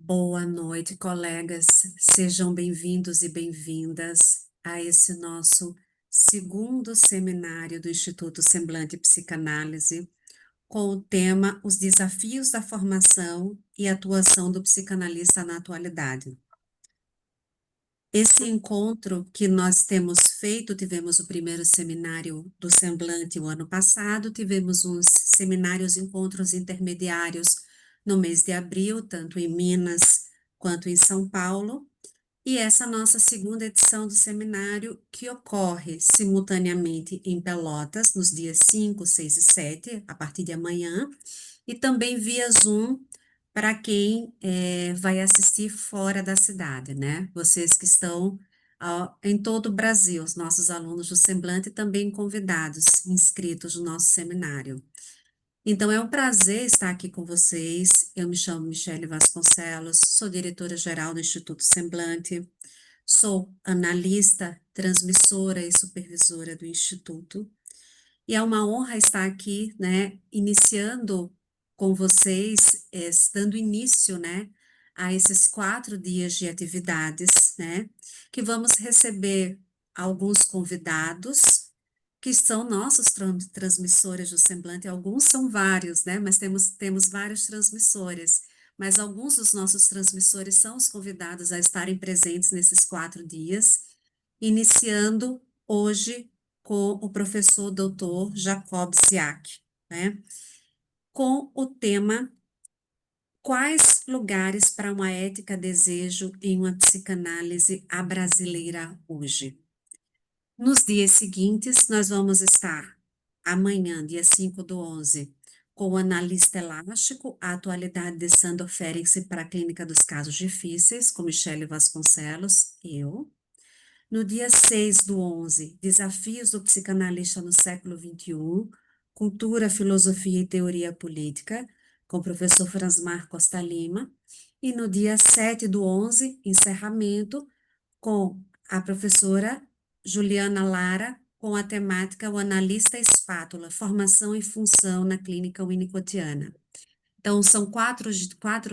Boa noite, colegas. Sejam bem-vindos e bem-vindas a esse nosso segundo seminário do Instituto Semblante Psicanálise, com o tema Os Desafios da Formação e Atuação do Psicanalista na Atualidade. Esse encontro que nós temos feito, tivemos o primeiro seminário do Semblante o ano passado, tivemos uns seminários, encontros intermediários no mês de abril, tanto em Minas quanto em São Paulo, e essa nossa segunda edição do seminário, que ocorre simultaneamente em Pelotas, nos dias 5, 6 e 7, a partir de amanhã, e também via Zoom para quem vai assistir fora da cidade, né? Vocês que estão em todo o Brasil, os nossos alunos do Semblante também convidados, inscritos no nosso seminário. Então, é um prazer estar aqui com vocês. Eu me chamo Michele Vasconcelos, sou diretora-geral do Instituto Semblante, sou analista, transmissora e supervisora do Instituto. E é uma honra estar aqui, né, iniciando com vocês, dando início, né, a esses 4 dias de atividades, né, que vamos receber alguns convidados que são nossos transmissores do Semblante. Alguns são vários, né, mas temos vários transmissores, mas alguns dos nossos transmissores são os convidados a estarem presentes nesses 4 dias, iniciando hoje com o professor doutor Jacob Siak, né? Com o tema Quais lugares para uma ética desejo em uma psicanálise à brasileira hoje? Nos dias seguintes, nós vamos estar amanhã, dia 5 do 11, com o analista elástico, a atualidade de Sandor Ferenczi para a clínica dos casos difíceis, com Michele Vasconcelos, eu. No dia 6 do 11, Desafios do Psicanalista no Século XXI, Cultura, Filosofia e Teoria Política, com o professor Fransmar Costa Lima. E no dia 7 do 11, encerramento, com a professora Juliana Lara, com a temática O Analista Espátula, Formação e Função na Clínica Winnicottiana. Então, são 4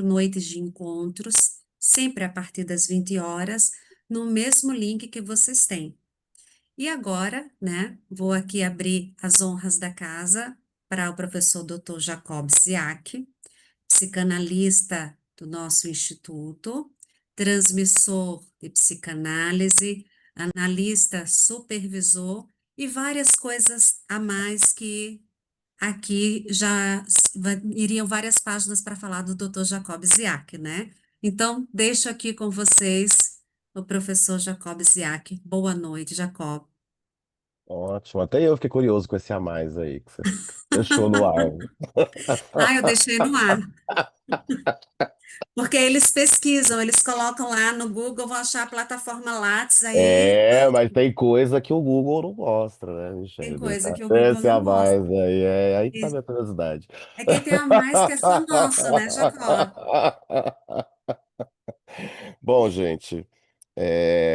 noites de encontros, sempre a partir das 20 horas, no mesmo link que vocês têm. E agora, né, vou aqui abrir as honras da casa para o professor Dr. Jacob Siak, psicanalista do nosso instituto, transmissor de psicanálise, analista supervisor e várias coisas a mais que aqui já iriam várias páginas para falar do Dr. Jacob Ziak, né? Então, deixo aqui com vocês o professor Jacob Ziak. Boa noite, Jacob. Ótimo, até eu fiquei curioso com esse a mais aí que você deixou no ar. Ah, eu deixei no ar, porque eles pesquisam, eles colocam lá no Google, vão achar a plataforma Lattes, aí É, mas tem coisa que o Google não mostra, né, tem Michele? coisa que o Google Esse não a mostra. mais aí, aí que tá a E minha curiosidade. é quem tem a mais que é só nosso, né, Jacob? Bom, gente,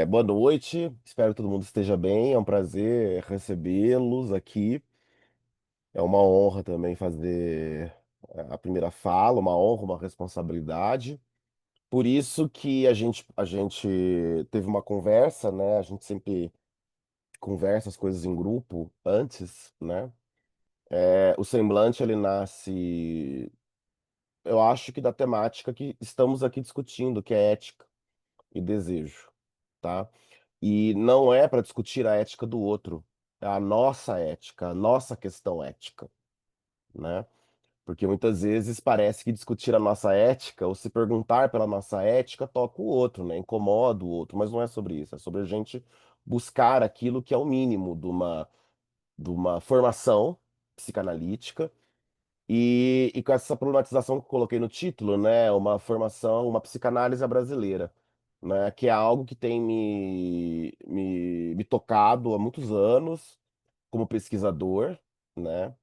boa noite, espero que todo mundo esteja bem, é um prazer recebê-los aqui, é uma honra também fazer a primeira fala, uma honra, uma responsabilidade. Por isso que a gente teve uma conversa, né? A gente sempre conversa as coisas em grupo antes, né? O semblante, ele nasce, eu acho que da temática que estamos aqui discutindo, que é ética e desejo, tá? E não é para discutir a ética do outro, é a nossa ética, a nossa questão ética, né? Porque muitas vezes parece que discutir a nossa ética ou se perguntar pela nossa ética toca o outro, né? Incomoda o outro, mas não é sobre isso, é sobre a gente buscar aquilo que é o mínimo de uma formação psicanalítica e com essa problematização que eu coloquei no título, né? Uma formação, uma psicanálise à brasileira, né? Que é algo que tem me tocado há muitos anos como pesquisador, né?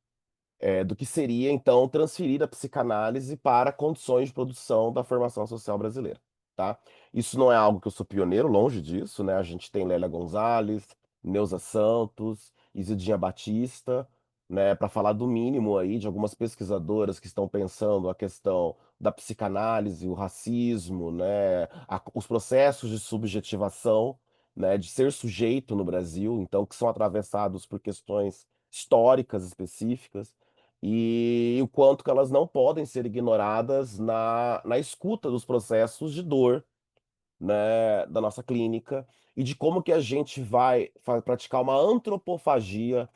Do que seria, então, transferir a psicanálise para condições de produção da formação social brasileira, tá? Isso não é algo que eu sou pioneiro, longe disso, né? A gente tem Lélia Gonzalez, Neuza Santos, Isidinha Batista, né, para falar do mínimo aí de algumas pesquisadoras que estão pensando a questão da psicanálise, o racismo, né, os processos de subjetivação, né, de ser sujeito no Brasil, então que são atravessados por questões históricas específicas e o quanto que elas não podem ser ignoradas na escuta dos processos de dor, né, da nossa clínica e de como que a gente vai praticar uma antropofagia,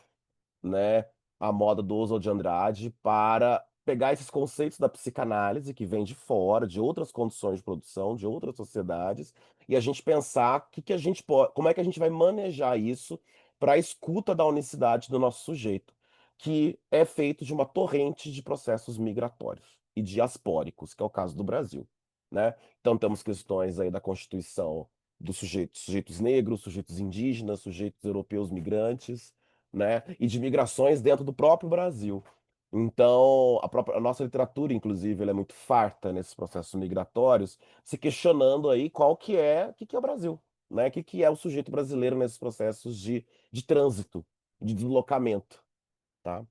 né, a moda do Oswald de Andrade para pegar esses conceitos da psicanálise que vem de fora, de outras condições de produção, de outras sociedades, e a gente pensar que a gente pode, como é que a gente vai manejar isso para a escuta da unicidade do nosso sujeito, que é feito de uma torrente de processos migratórios e diaspóricos, que é o caso do Brasil, né? Então temos questões aí da Constituição dos sujeitos negros, sujeitos indígenas, sujeitos europeus migrantes, né? E de migrações dentro do próprio Brasil. Então, a nossa literatura, inclusive, ela é muito farta nesses processos migratórios, se questionando aí o que que é o Brasil, né? O que é o sujeito brasileiro nesses processos de trânsito, de deslocamento, tá?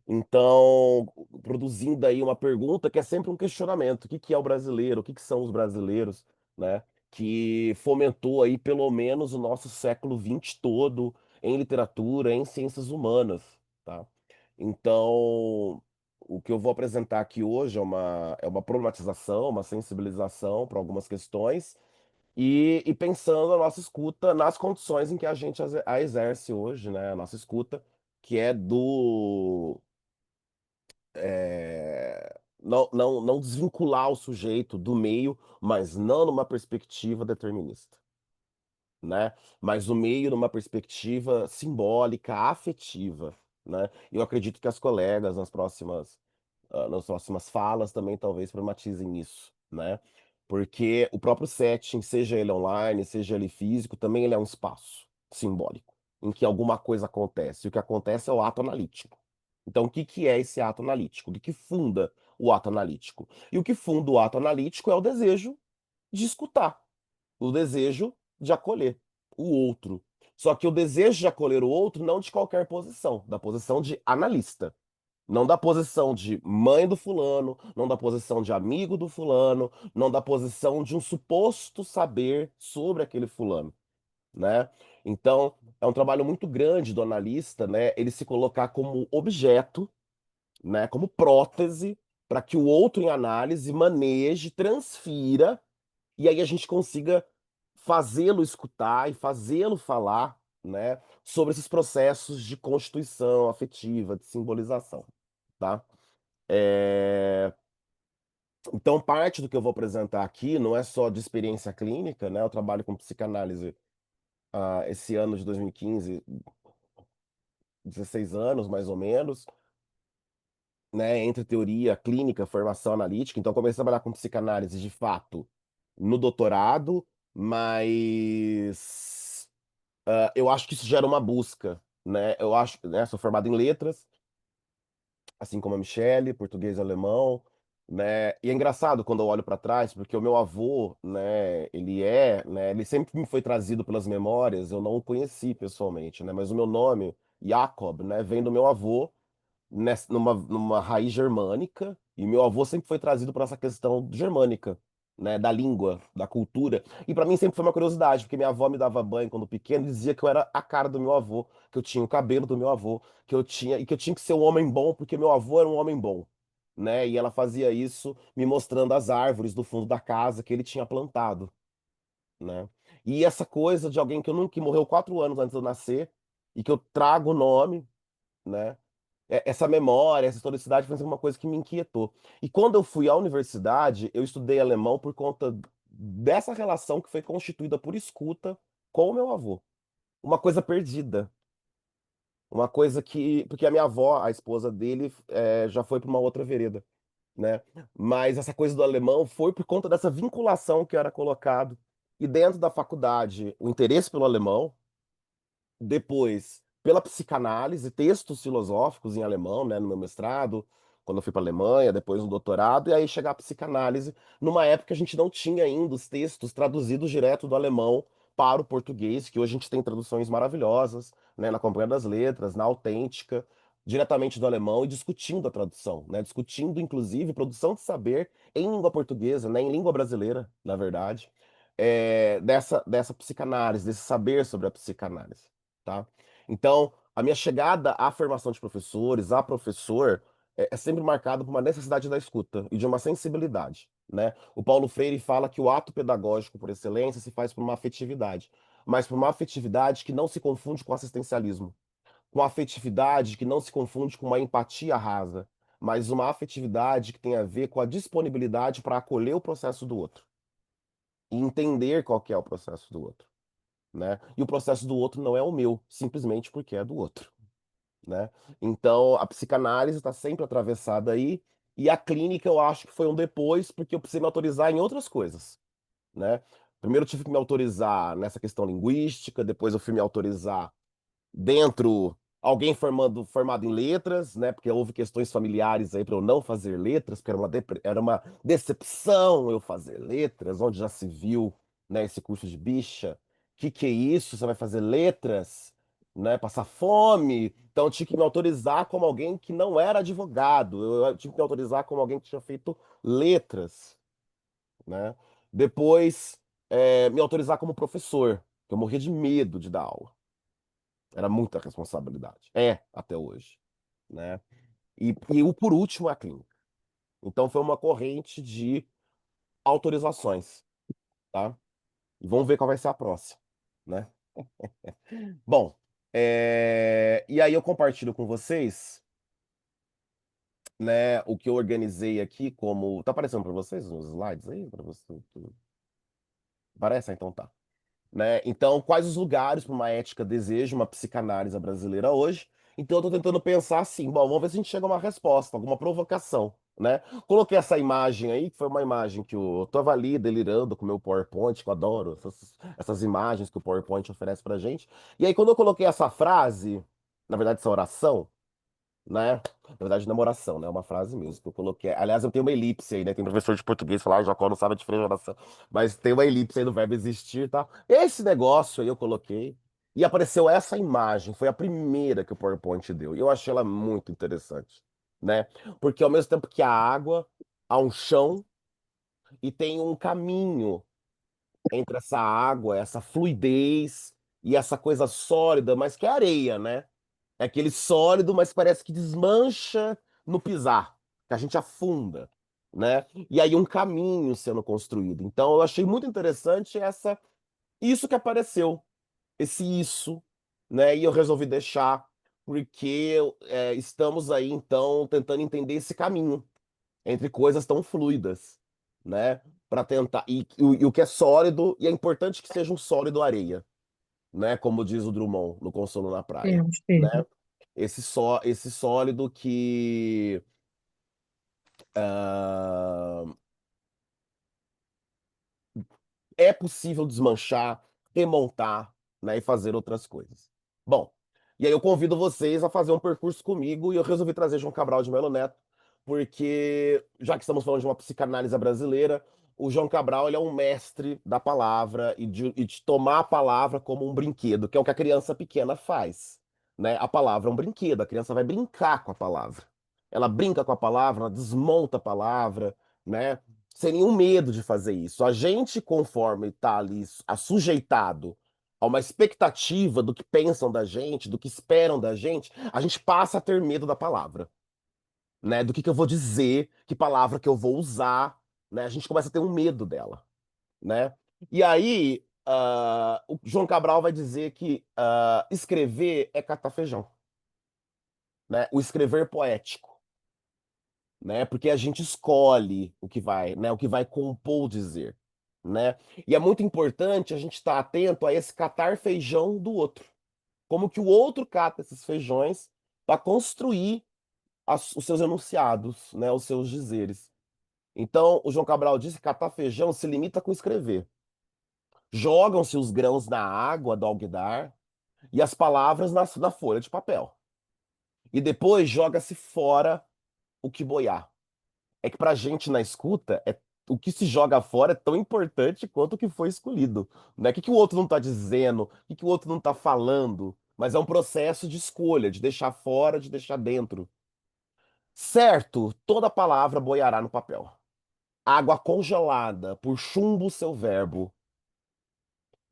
Então, produzindo aí uma pergunta que é sempre um questionamento: o que que é o brasileiro? O que que são os brasileiros, né? Que fomentou aí pelo menos o nosso século XX todo em literatura, em ciências humanas, tá? Então, o que eu vou apresentar aqui hoje é uma problematização, uma sensibilização para algumas questões e pensando a nossa escuta nas condições em que a gente a exerce hoje, né? A nossa escuta, que é do não desvincular o sujeito do meio, mas não numa perspectiva determinista, né? Mas o meio numa perspectiva simbólica, afetiva, né? Eu acredito que as colegas nas próximas falas também talvez problematizem isso, né? Porque o próprio setting, seja ele online, seja ele físico, também ele é um espaço simbólico em que alguma coisa acontece. E o que acontece é o ato analítico. Então, o que que é esse ato analítico? O que que funda o ato analítico? E o que funda o ato analítico é o desejo de escutar, o desejo de acolher o outro. Só que o desejo de acolher o outro não de qualquer posição, da posição de analista. Não da posição de mãe do fulano, não da posição de amigo do fulano, não da posição de um suposto saber sobre aquele fulano, né? Então, é um trabalho muito grande do analista, né? Ele se colocar como objeto, né? Como prótese, para que o outro em análise maneje, transfira, e aí a gente consiga fazê-lo escutar e fazê-lo falar, né? Sobre esses processos de constituição afetiva, de simbolização, tá? É, Então, parte do que eu vou apresentar aqui não é só de experiência clínica, né? Eu trabalho com psicanálise esse ano de 2015, 16 anos mais ou menos, né? Entre teoria clínica, formação analítica. Então, comecei a trabalhar com psicanálise de fato no doutorado, mas eu acho que isso gera uma busca, né? Eu acho, né? Sou formado em letras, assim como a Michelle, português e alemão, né? E é engraçado quando eu olho para trás, porque o meu avô, né, né, ele sempre me foi trazido pelas memórias, eu não o conheci pessoalmente, né, mas o meu nome, Jacob, né, vem do meu avô, numa raiz germânica, e meu avô sempre foi trazido por essa questão germânica, né, da língua, da cultura. E para mim sempre foi uma curiosidade, porque minha avó me dava banho quando pequeno e dizia que eu era a cara do meu avô, que eu tinha o cabelo do meu avô, que eu tinha que ser um homem bom porque meu avô era um homem bom, né? E ela fazia isso me mostrando as árvores do fundo da casa que ele tinha plantado, né? E essa coisa de alguém que eu nunca que morreu 4 anos antes de eu nascer e que eu trago o nome, né? Essa memória, essa historicidade foi sempre uma coisa que me inquietou. E quando eu fui à universidade, eu estudei alemão por conta dessa relação que foi constituída por escuta com o meu avô. Uma coisa perdida. Uma coisa que. Porque a minha avó, a esposa dele, já foi para uma outra vereda, né? Mas essa coisa do alemão foi por conta dessa vinculação que era colocado. E dentro da faculdade, o interesse pelo alemão. Depois, pela psicanálise, textos filosóficos em alemão, né, no meu mestrado, quando eu fui para a Alemanha, depois no doutorado, e aí chegar à psicanálise, numa época que a gente não tinha ainda os textos traduzidos direto do alemão para o português, que hoje a gente tem traduções maravilhosas, né, na Companhia das Letras, na Autêntica, diretamente do alemão e discutindo a tradução, né? Discutindo, inclusive, produção de saber em língua portuguesa, né? Em língua brasileira, na verdade, dessa psicanálise, desse saber sobre a psicanálise, tá? Então, a minha chegada à formação de professores, a professor, é sempre marcada por uma necessidade da escuta e de uma sensibilidade, né? O Paulo Freire fala que o ato pedagógico por excelência se faz por uma afetividade, mas por uma afetividade que não se confunde com assistencialismo, com afetividade que não se confunde com uma empatia rasa, mas uma afetividade que tem a ver com a disponibilidade para acolher o processo do outro e entender qual que é o processo do outro, né? E o processo do outro não é o meu, simplesmente porque é do outro, né? Então, a psicanálise está sempre atravessada aí, e a clínica eu acho que foi um depois, porque eu precisei me autorizar em outras coisas, né? Primeiro eu tive que me autorizar nessa questão linguística, depois eu fui me autorizar dentro, alguém formado em letras, né? Porque houve questões familiares aí para eu não fazer letras, porque era uma decepção eu fazer letras, onde já se viu, né, esse curso de bicha. Que é isso? Você vai fazer letras, né? Passar fome. Então eu tinha que me autorizar como alguém que não era advogado. Eu tive que me autorizar como alguém que tinha feito letras, né? Depois, me autorizar como professor, que eu morria de medo de dar aula. Era muita responsabilidade. É, até hoje, né? E o por último é a clínica. Então foi uma corrente de autorizações, tá? E vamos ver qual vai ser a próxima, né? Bom, e aí eu compartilho com vocês, né, o que eu organizei aqui como... Tá aparecendo para vocês nos slides aí? Para você... Parece? Ah, então tá. Né? Então, quais os lugares para uma ética deseja uma psicanálise brasileira hoje? Então, eu estou tentando pensar assim, bom, vamos ver se a gente chega a uma resposta, alguma provocação, né? Coloquei essa imagem aí, que foi uma imagem que eu tô ali delirando com o meu PowerPoint, que eu adoro essas imagens que o PowerPoint oferece pra gente. E aí, quando eu coloquei essa frase, na verdade, essa oração, né? Na verdade, namoração, né? É uma frase mesmo que eu coloquei. Aliás, eu tenho uma elipse aí, né? Tem professor de português que fala, ah, Jacó não sabe a diferença de oração. Mas tem uma elipse aí do verbo existir, tá? Esse negócio aí eu coloquei e apareceu essa imagem. Foi a primeira que o PowerPoint deu. E eu achei ela muito interessante, né? Porque ao mesmo tempo que a água, há um chão e tem um caminho entre essa água, essa fluidez e essa coisa sólida, mas que é areia, né? É aquele sólido, mas parece que desmancha no pisar, que a gente afunda, né? E aí um caminho sendo construído. Então eu achei muito interessante isso que apareceu, esse isso, né? E eu resolvi deixar porque estamos aí então tentando entender esse caminho entre coisas tão fluidas, né? Para tentar e o que é sólido, e é importante que seja um sólido areia, né? Como diz o Drummond no Consolo na Praia, Temos, né? temos. Esse sólido que ah, é possível desmanchar, remontar, né, e fazer outras coisas. Bom, e aí eu convido vocês a fazer um percurso comigo e eu resolvi trazer João Cabral de Melo Neto, porque já que estamos falando de uma psicanálise brasileira, o João Cabral ele é um mestre da palavra e de tomar a palavra como um brinquedo, que é o que a criança pequena faz, né? A palavra é um brinquedo, a criança vai brincar com a palavra. Ela brinca com a palavra, ela desmonta a palavra, né? Sem nenhum medo de fazer isso. A gente, conforme está ali sujeitado a uma expectativa do que pensam da gente, do que esperam da gente, a gente passa a ter medo da palavra, né? Do que eu vou dizer, que palavra que eu vou usar, né? A gente começa a ter um medo dela, né? E aí, o João Cabral vai dizer que escrever é catar feijão, né? O escrever poético, né? Porque a gente escolhe o que vai, né? O que vai compor o dizer, né? E é muito importante a gente estar atento a esse catar feijão do outro. Como que o outro cata esses feijões para construir os seus enunciados, né? Os seus dizeres. Então, o João Cabral disse que catar feijão se limita com escrever. Jogam-se os grãos na água do alguidar e as palavras na folha de papel. E depois joga-se fora o que boiar. É que pra gente na escuta, o que se joga fora é tão importante quanto o que foi escolhido, né? O que o outro não tá dizendo, o que o outro não tá falando, mas é um processo de escolha, de deixar fora, de deixar dentro. Certo, toda palavra boiará no papel. Água congelada, por chumbo seu verbo.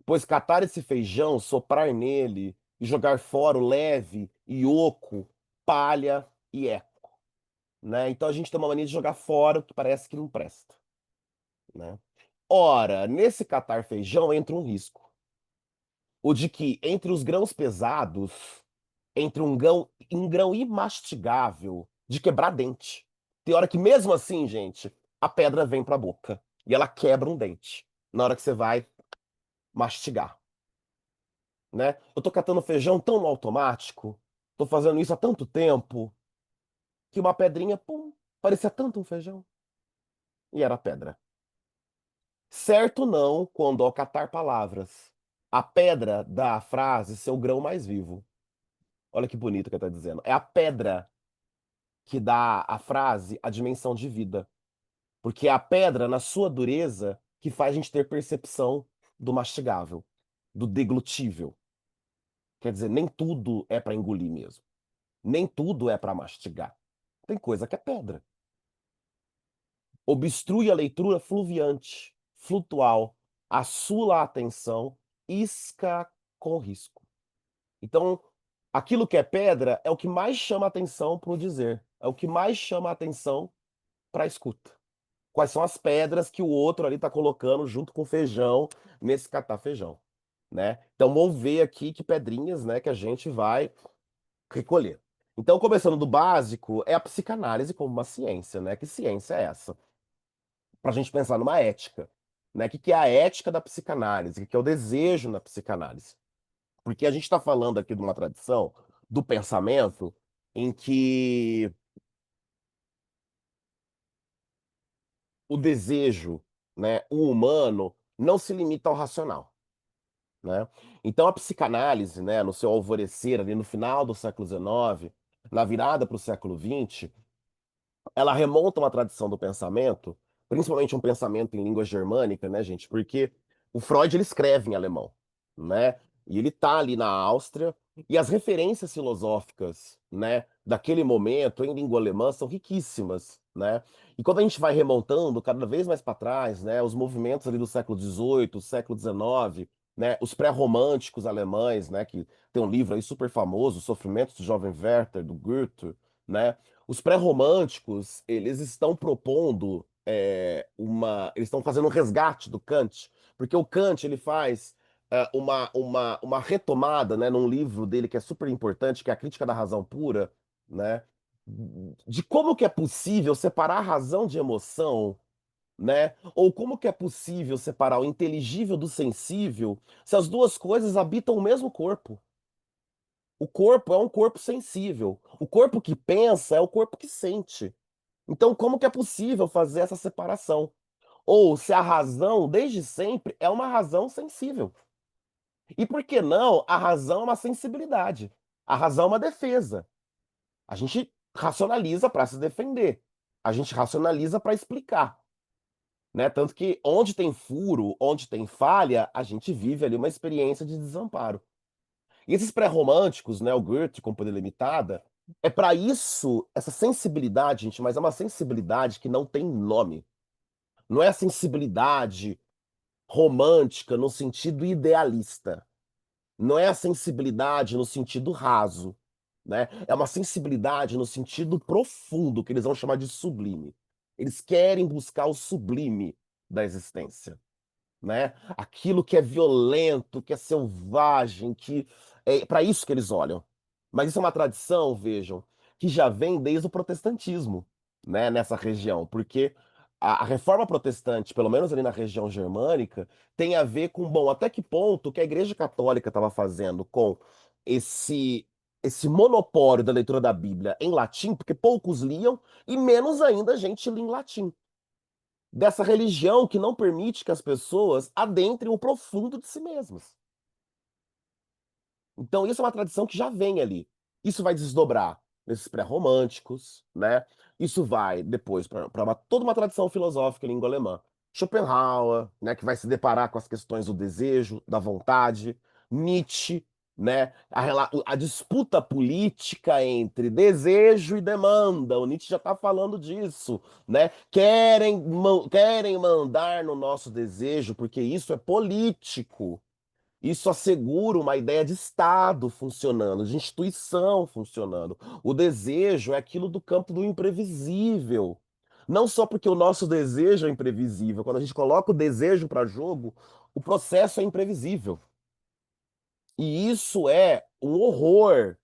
Pois catar esse feijão, soprar nele e jogar fora o leve e oco, palha e eco, né? Então a gente tem uma mania de jogar fora o que parece que não presta, né? Ora, nesse catar feijão entra um risco, o de que entre os grãos pesados, entre um grão imastigável de quebrar dente. Tem hora que mesmo assim, gente, a pedra vem pra boca e ela quebra um dente na hora que você vai mastigar, né? Eu tô catando feijão tão no automático, tô fazendo isso há tanto tempo, que uma pedrinha, pum, parecia tanto um feijão. E era pedra. Certo não, quando ao catar palavras, a pedra dá à frase seu grão mais vivo. Olha que bonito que ele tá dizendo. É a pedra que dá à frase a dimensão de vida. Porque é a pedra, na sua dureza, que faz a gente ter percepção do mastigável, do deglutível. Quer dizer, nem tudo é para engolir mesmo. Nem tudo é para mastigar. Tem coisa que é pedra. Obstrui a leitura fluviante, flutual, assula a atenção, isca com risco. Então, aquilo que é pedra é o que mais chama a atenção para o dizer, é o que mais chama a atenção para a escuta. Quais são as pedras que o outro ali está colocando junto com o feijão nesse catar feijão, né? Então vamos ver aqui que pedrinhas, né, que a gente vai recolher. Então, começando do básico, é a psicanálise como uma ciência, né? Que ciência é essa? Para a gente pensar numa ética, né? O que que é a ética da psicanálise? O que que é o desejo na psicanálise? Porque a gente está falando aqui de uma tradição do pensamento em que o desejo, né, o humano, não se limita ao racional, né? Então a psicanálise, né, no seu alvorecer ali no final do século XIX, na virada para o século XX, ela remonta uma tradição do pensamento, principalmente um pensamento em língua germânica, né, gente? Porque o Freud ele escreve em alemão, né? E ele tá ali na Áustria, e as referências filosóficas, né, daquele momento em língua alemã são riquíssimas, né? E quando a gente vai remontando cada vez mais para trás, né, os movimentos ali do século XVIII, século XIX, né, os pré-românticos alemães, né, que tem um livro aí super famoso, Sofrimentos do Jovem Werther, do Goethe, né? Os pré-românticos, eles estão propondo eles estão fazendo um resgate do Kant, porque o Kant ele faz uma retomada, né, num livro dele que é super importante, que é a Crítica da Razão Pura, né, de como que é possível separar a razão de emoção, né, ou como que é possível separar o inteligível do sensível se as duas coisas habitam o mesmo corpo. O corpo é um corpo sensível. O corpo que pensa é o corpo que sente. Então, como que é possível fazer essa separação? Ou se a razão, desde sempre, é uma razão sensível. E por que não a razão é uma sensibilidade? A razão é uma defesa. A gente racionaliza para se defender. A gente racionaliza para explicar. Né? Tanto que onde tem furo, onde tem falha, a gente vive ali uma experiência de desamparo. E esses pré-românticos, né, o Goethe, Companhia Limitada, é para isso, essa sensibilidade, gente, mas é uma sensibilidade que não tem nome. Não é a sensibilidade romântica no sentido idealista. Não é a sensibilidade no sentido raso, né? É uma sensibilidade no sentido profundo, que eles vão chamar de sublime. Eles querem buscar o sublime da existência, né? Aquilo que é violento, que é selvagem, que é para isso que eles olham. Mas isso é uma tradição, vejam, que já vem desde o protestantismo, né, nessa região, porque a reforma protestante, pelo menos ali na região germânica, tem a ver com, bom, até que ponto que a Igreja Católica estava fazendo com esse esse monopólio da leitura da Bíblia em latim, porque poucos liam e menos ainda a gente lia em latim dessa religião que não permite que as pessoas adentrem o profundo de si mesmas. Então, isso é uma tradição que já vem ali. Isso vai desdobrar nesses pré-românticos, né? Isso vai depois para toda uma tradição filosófica em língua alemã. Schopenhauer, né, que vai se deparar com as questões do desejo, da vontade. Nietzsche, né? A disputa política entre desejo e demanda. O Nietzsche já está falando disso, né? Querem mandar no nosso desejo, porque isso é político. Isso assegura uma ideia de Estado funcionando, de instituição funcionando. O desejo é aquilo do campo do imprevisível. Não só porque o nosso desejo é imprevisível, quando a gente coloca o desejo para jogo, o processo é imprevisível. E isso é um horror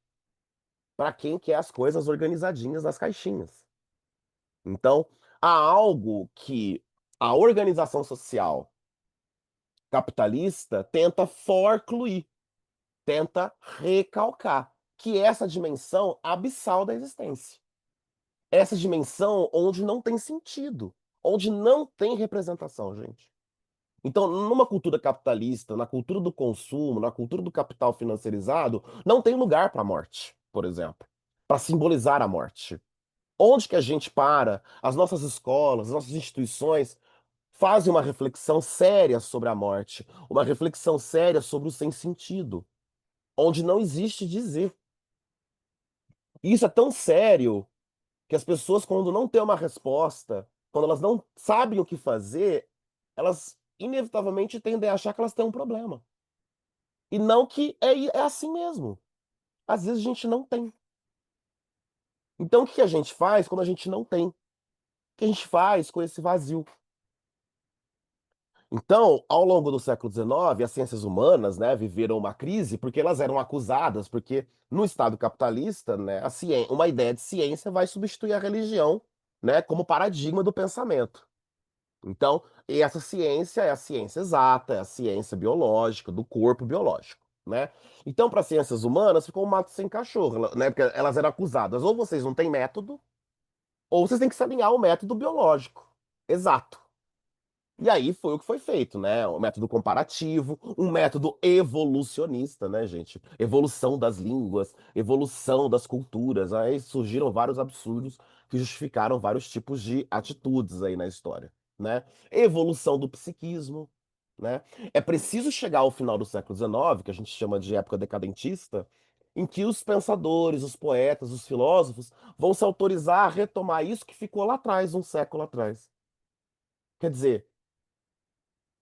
para quem quer as coisas organizadinhas nas caixinhas. Então, há algo que a organização social capitalista tenta forcluir, tenta recalcar, que é essa dimensão abissal da existência. Essa dimensão onde não tem sentido, onde não tem representação, gente. Então, numa cultura capitalista, na cultura do consumo, na cultura do capital financiarizado, não tem lugar para a morte, por exemplo, para simbolizar a morte. Onde que a gente para? As nossas escolas, as nossas instituições fazem uma reflexão séria sobre a morte, uma reflexão séria sobre o sem sentido, onde não existe dizer. E isso é tão sério que as pessoas, quando não têm uma resposta, quando elas não sabem o que fazer, elas inevitavelmente tendem a achar que elas têm um problema. E não que é assim mesmo. Às vezes a gente não tem. Então o que a gente faz quando a gente não tem? O que a gente faz com esse vazio? Então, ao longo do século XIX, as ciências humanas, né, viveram uma crise porque elas eram acusadas, porque no Estado capitalista, né, uma ideia de ciência vai substituir a religião, né, como paradigma do pensamento. Então, e essa ciência é a ciência exata, é a ciência biológica, do corpo biológico, né? Então, para as ciências humanas, ficou um mato sem cachorro, né? Porque elas eram acusadas, ou vocês não têm método, ou vocês têm que se alinhar ao método biológico. Exato. E aí foi o que foi feito, né? Um método comparativo, um método evolucionista, né, gente? Evolução das línguas, evolução das culturas. Aí surgiram vários absurdos que justificaram vários tipos de atitudes aí na história, né? Evolução do psiquismo, né? É preciso chegar ao final do século XIX, que a gente chama de época decadentista, em que os pensadores, os poetas, os filósofos vão se autorizar a retomar isso que ficou lá atrás, um século atrás. Quer dizer,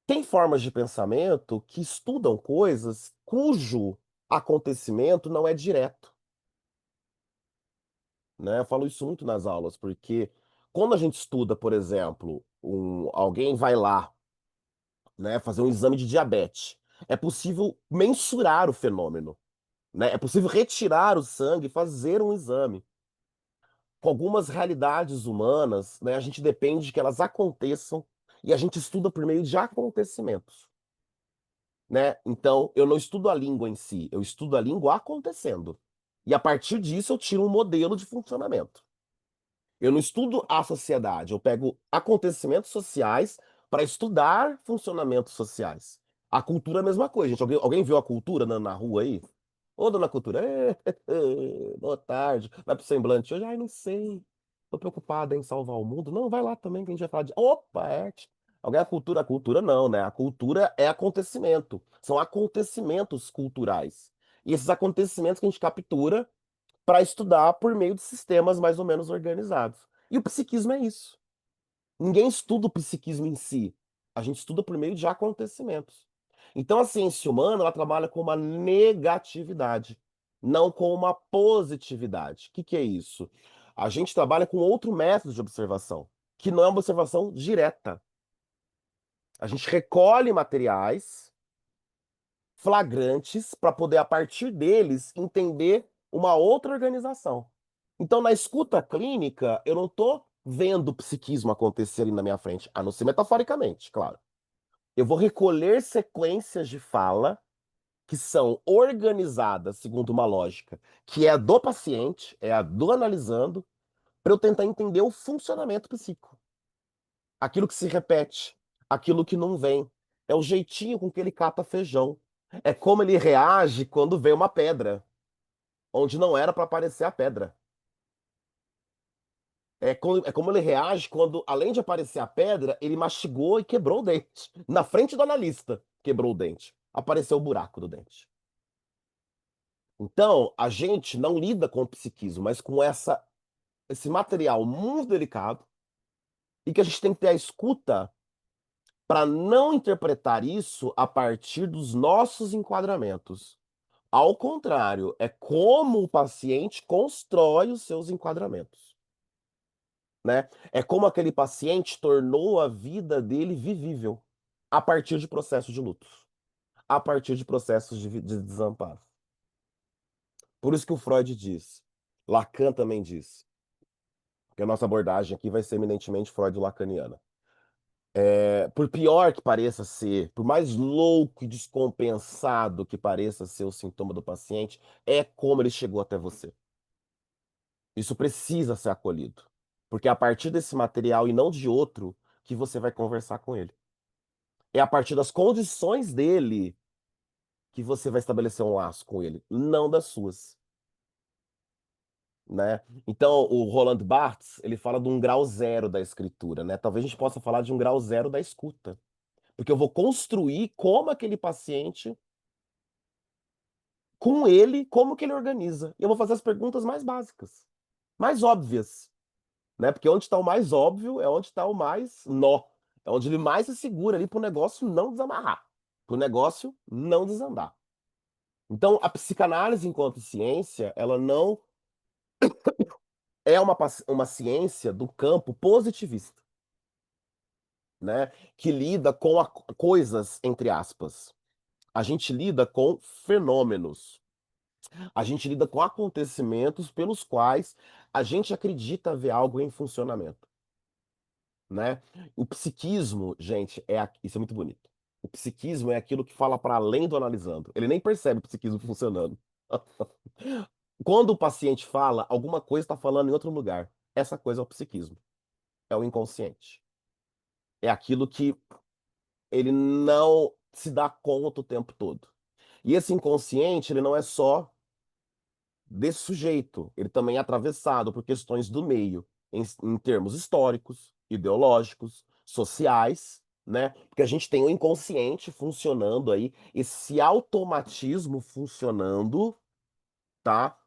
tem formas de pensamento que estudam coisas cujo acontecimento não é direto, né? Eu falo isso muito nas aulas, porque quando a gente estuda, por exemplo, alguém vai lá, né, fazer um exame de diabetes, é possível mensurar o fenômeno, né? É possível retirar o sangue e fazer um exame. Com algumas realidades humanas, né, a gente depende de que elas aconteçam e a gente estuda por meio de acontecimentos. Né? Então, eu não estudo a língua em si, eu estudo a língua acontecendo. E a partir disso eu tiro um modelo de funcionamento. Eu não estudo a sociedade, eu pego acontecimentos sociais para estudar funcionamentos sociais. A cultura é a mesma coisa, gente. Alguém viu a cultura na rua aí? Ô, dona Cultura, boa tarde. Vai pro semblante hoje? Ai, não sei. Tô preocupada em salvar o mundo. Não, vai lá também que a gente vai falar de. Opa, arte. Alguém a cultura não, né? A cultura é acontecimento. São acontecimentos culturais. E esses acontecimentos que a gente captura para estudar por meio de sistemas mais ou menos organizados. E o psiquismo é isso. Ninguém estuda o psiquismo em si. A gente estuda por meio de acontecimentos. Então a ciência humana ela trabalha com uma negatividade, não com uma positividade. O que que é isso? A gente trabalha com outro método de observação, que não é uma observação direta. A gente recolhe materiais flagrantes para poder, a partir deles, entender uma outra organização. Então, na escuta clínica, eu não estou vendo o psiquismo acontecer ali na minha frente, a não ser metaforicamente, claro. Eu vou recolher sequências de fala que são organizadas segundo uma lógica que é a do paciente, é a do analisando, para eu tentar entender o funcionamento psíquico. Aquilo que se repete, aquilo que não vem. É o jeitinho com que ele cata feijão. É como ele reage quando vem uma pedra, onde não era para aparecer a pedra. É como ele reage quando, além de aparecer a pedra, ele mastigou e quebrou o dente. Na frente do analista, quebrou o dente. Apareceu o buraco do dente. Então, a gente não lida com o psiquismo, mas com esse material muito delicado e que a gente tem que ter a escuta para não interpretar isso a partir dos nossos enquadramentos. Ao contrário, é como o paciente constrói os seus enquadramentos, né? É como aquele paciente tornou a vida dele vivível a partir de processos de luto, a partir de processos de desamparo. Por isso que o Freud diz, Lacan também diz, que a nossa abordagem aqui vai ser eminentemente freud-lacaniana. Por pior que pareça ser, por mais louco e descompensado que pareça ser o sintoma do paciente, é como ele chegou até você. Isso precisa ser acolhido. Porque é a partir desse material e não de outro que você vai conversar com ele. É a partir das condições dele que você vai estabelecer um laço com ele, não das suas, né? Então, o Roland Barthes, ele fala de um grau zero da escritura, né? Talvez a gente possa falar de um grau zero da escuta. Porque eu vou construir como aquele paciente, com ele, como que ele organiza. E eu vou fazer as perguntas mais básicas, mais óbvias, né? Porque onde está o mais óbvio é onde está o mais nó. É onde ele mais se segura ali para o negócio não desamarrar, para o negócio não desandar. Então, a psicanálise enquanto ciência, ela não é uma ciência do campo positivista, né? Que lida com coisas, entre aspas. A gente lida com fenômenos. A gente lida com acontecimentos pelos quais a gente acredita ver algo em funcionamento, né? O psiquismo, gente, isso é muito bonito. O psiquismo é aquilo que fala para além do analisando. Ele nem percebe o psiquismo funcionando. Quando o paciente fala, alguma coisa está falando em outro lugar. Essa coisa é o psiquismo. É o inconsciente. É aquilo que ele não se dá conta o tempo todo. E esse inconsciente, ele não é só desse sujeito. Ele também é atravessado por questões do meio, em termos históricos, ideológicos, sociais, né? Porque a gente tem o inconsciente funcionando aí, esse automatismo funcionando, tá?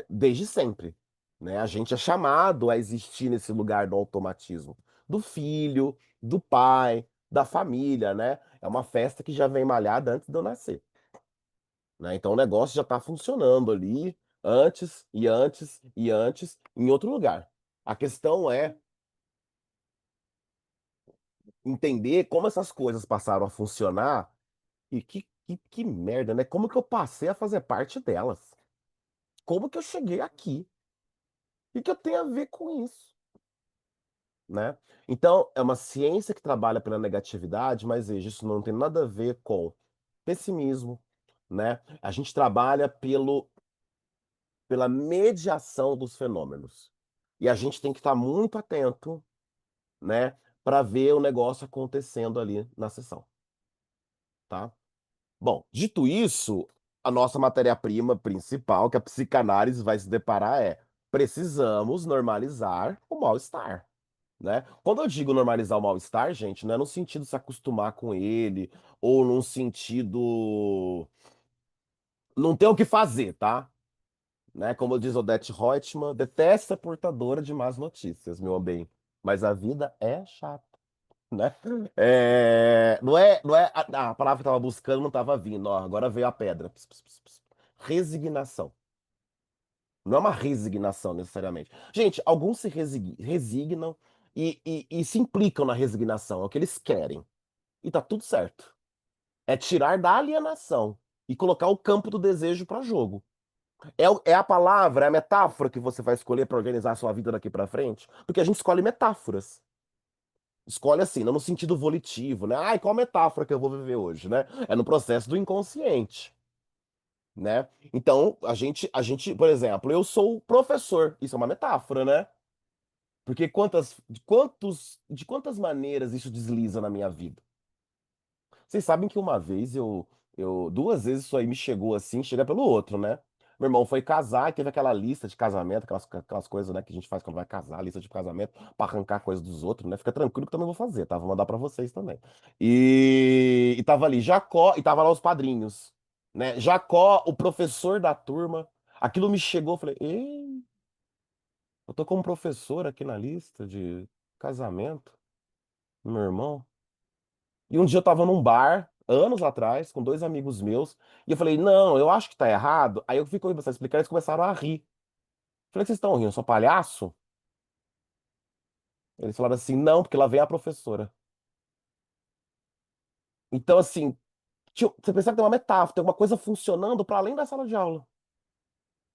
Desde sempre, né? A gente é chamado a existir nesse lugar do automatismo, do filho, do pai, da família, né? É uma festa que já vem malhada antes de eu nascer, né? Então o negócio já está funcionando ali antes e antes e antes em outro lugar. A questão é entender como essas coisas passaram a funcionar e que merda, né? Como que eu passei a fazer parte delas? Como que eu cheguei aqui? O que eu tenho a ver com isso? Né? Então, é uma ciência que trabalha pela negatividade, mas veja, isso não tem nada a ver com pessimismo, né? A gente trabalha pela mediação dos fenômenos. E a gente tem que estar muito atento, né, para ver o negócio acontecendo ali na sessão, tá? Bom, dito isso, a nossa matéria-prima principal que a psicanálise vai se deparar é: precisamos normalizar o mal-estar, né? Quando eu digo normalizar o mal-estar, gente, não é no sentido de se acostumar com ele ou num sentido não ter o que fazer, tá? Né? Como diz Odete Roitman, detesta a portadora de más notícias, meu bem. Mas a vida é chata, né? Não é a palavra que eu estava buscando não estava vindo, ó, agora veio a pedra. Ps, ps, ps, ps. Resignação. Não é uma resignação necessariamente. Gente, alguns se resignam e se implicam na resignação, é o que eles querem. E tá tudo certo. É tirar da alienação e colocar o campo do desejo para jogo. É a palavra, é a metáfora que você vai escolher para organizar a sua vida daqui para frente? Porque a gente escolhe metáforas. Escolhe assim, não no sentido volitivo, né? Ai, qual metáfora que eu vou viver hoje, né? É no processo do inconsciente, né? Então, por exemplo, eu sou professor. Isso é uma metáfora, né? Porque de quantas maneiras isso desliza na minha vida? Vocês sabem que uma vez duas vezes isso aí me chegou assim, chega pelo outro, né? Meu irmão foi casar e teve aquela lista de casamento, aquelas coisas, né, que a gente faz quando vai casar, lista de casamento, pra arrancar coisa dos outros, né? Fica tranquilo que eu também vou fazer, tá? Vou mandar pra vocês também. E tava ali Jacó, e tava lá os padrinhos, né? Jacó, o professor da turma, aquilo me chegou, eu falei, ei, eu tô como professor aqui na lista de casamento, do meu irmão. E um dia eu tava num bar, anos atrás, com dois amigos meus, e eu falei, não, eu acho que tá errado. Aí eu fui começar a explicar, eles começaram a rir. Falei, vocês estão rindo, eu sou palhaço? Eles falaram assim, não, porque lá vem a professora. Então, assim, você pensa que tem uma metáfora, tem uma coisa funcionando para além da sala de aula.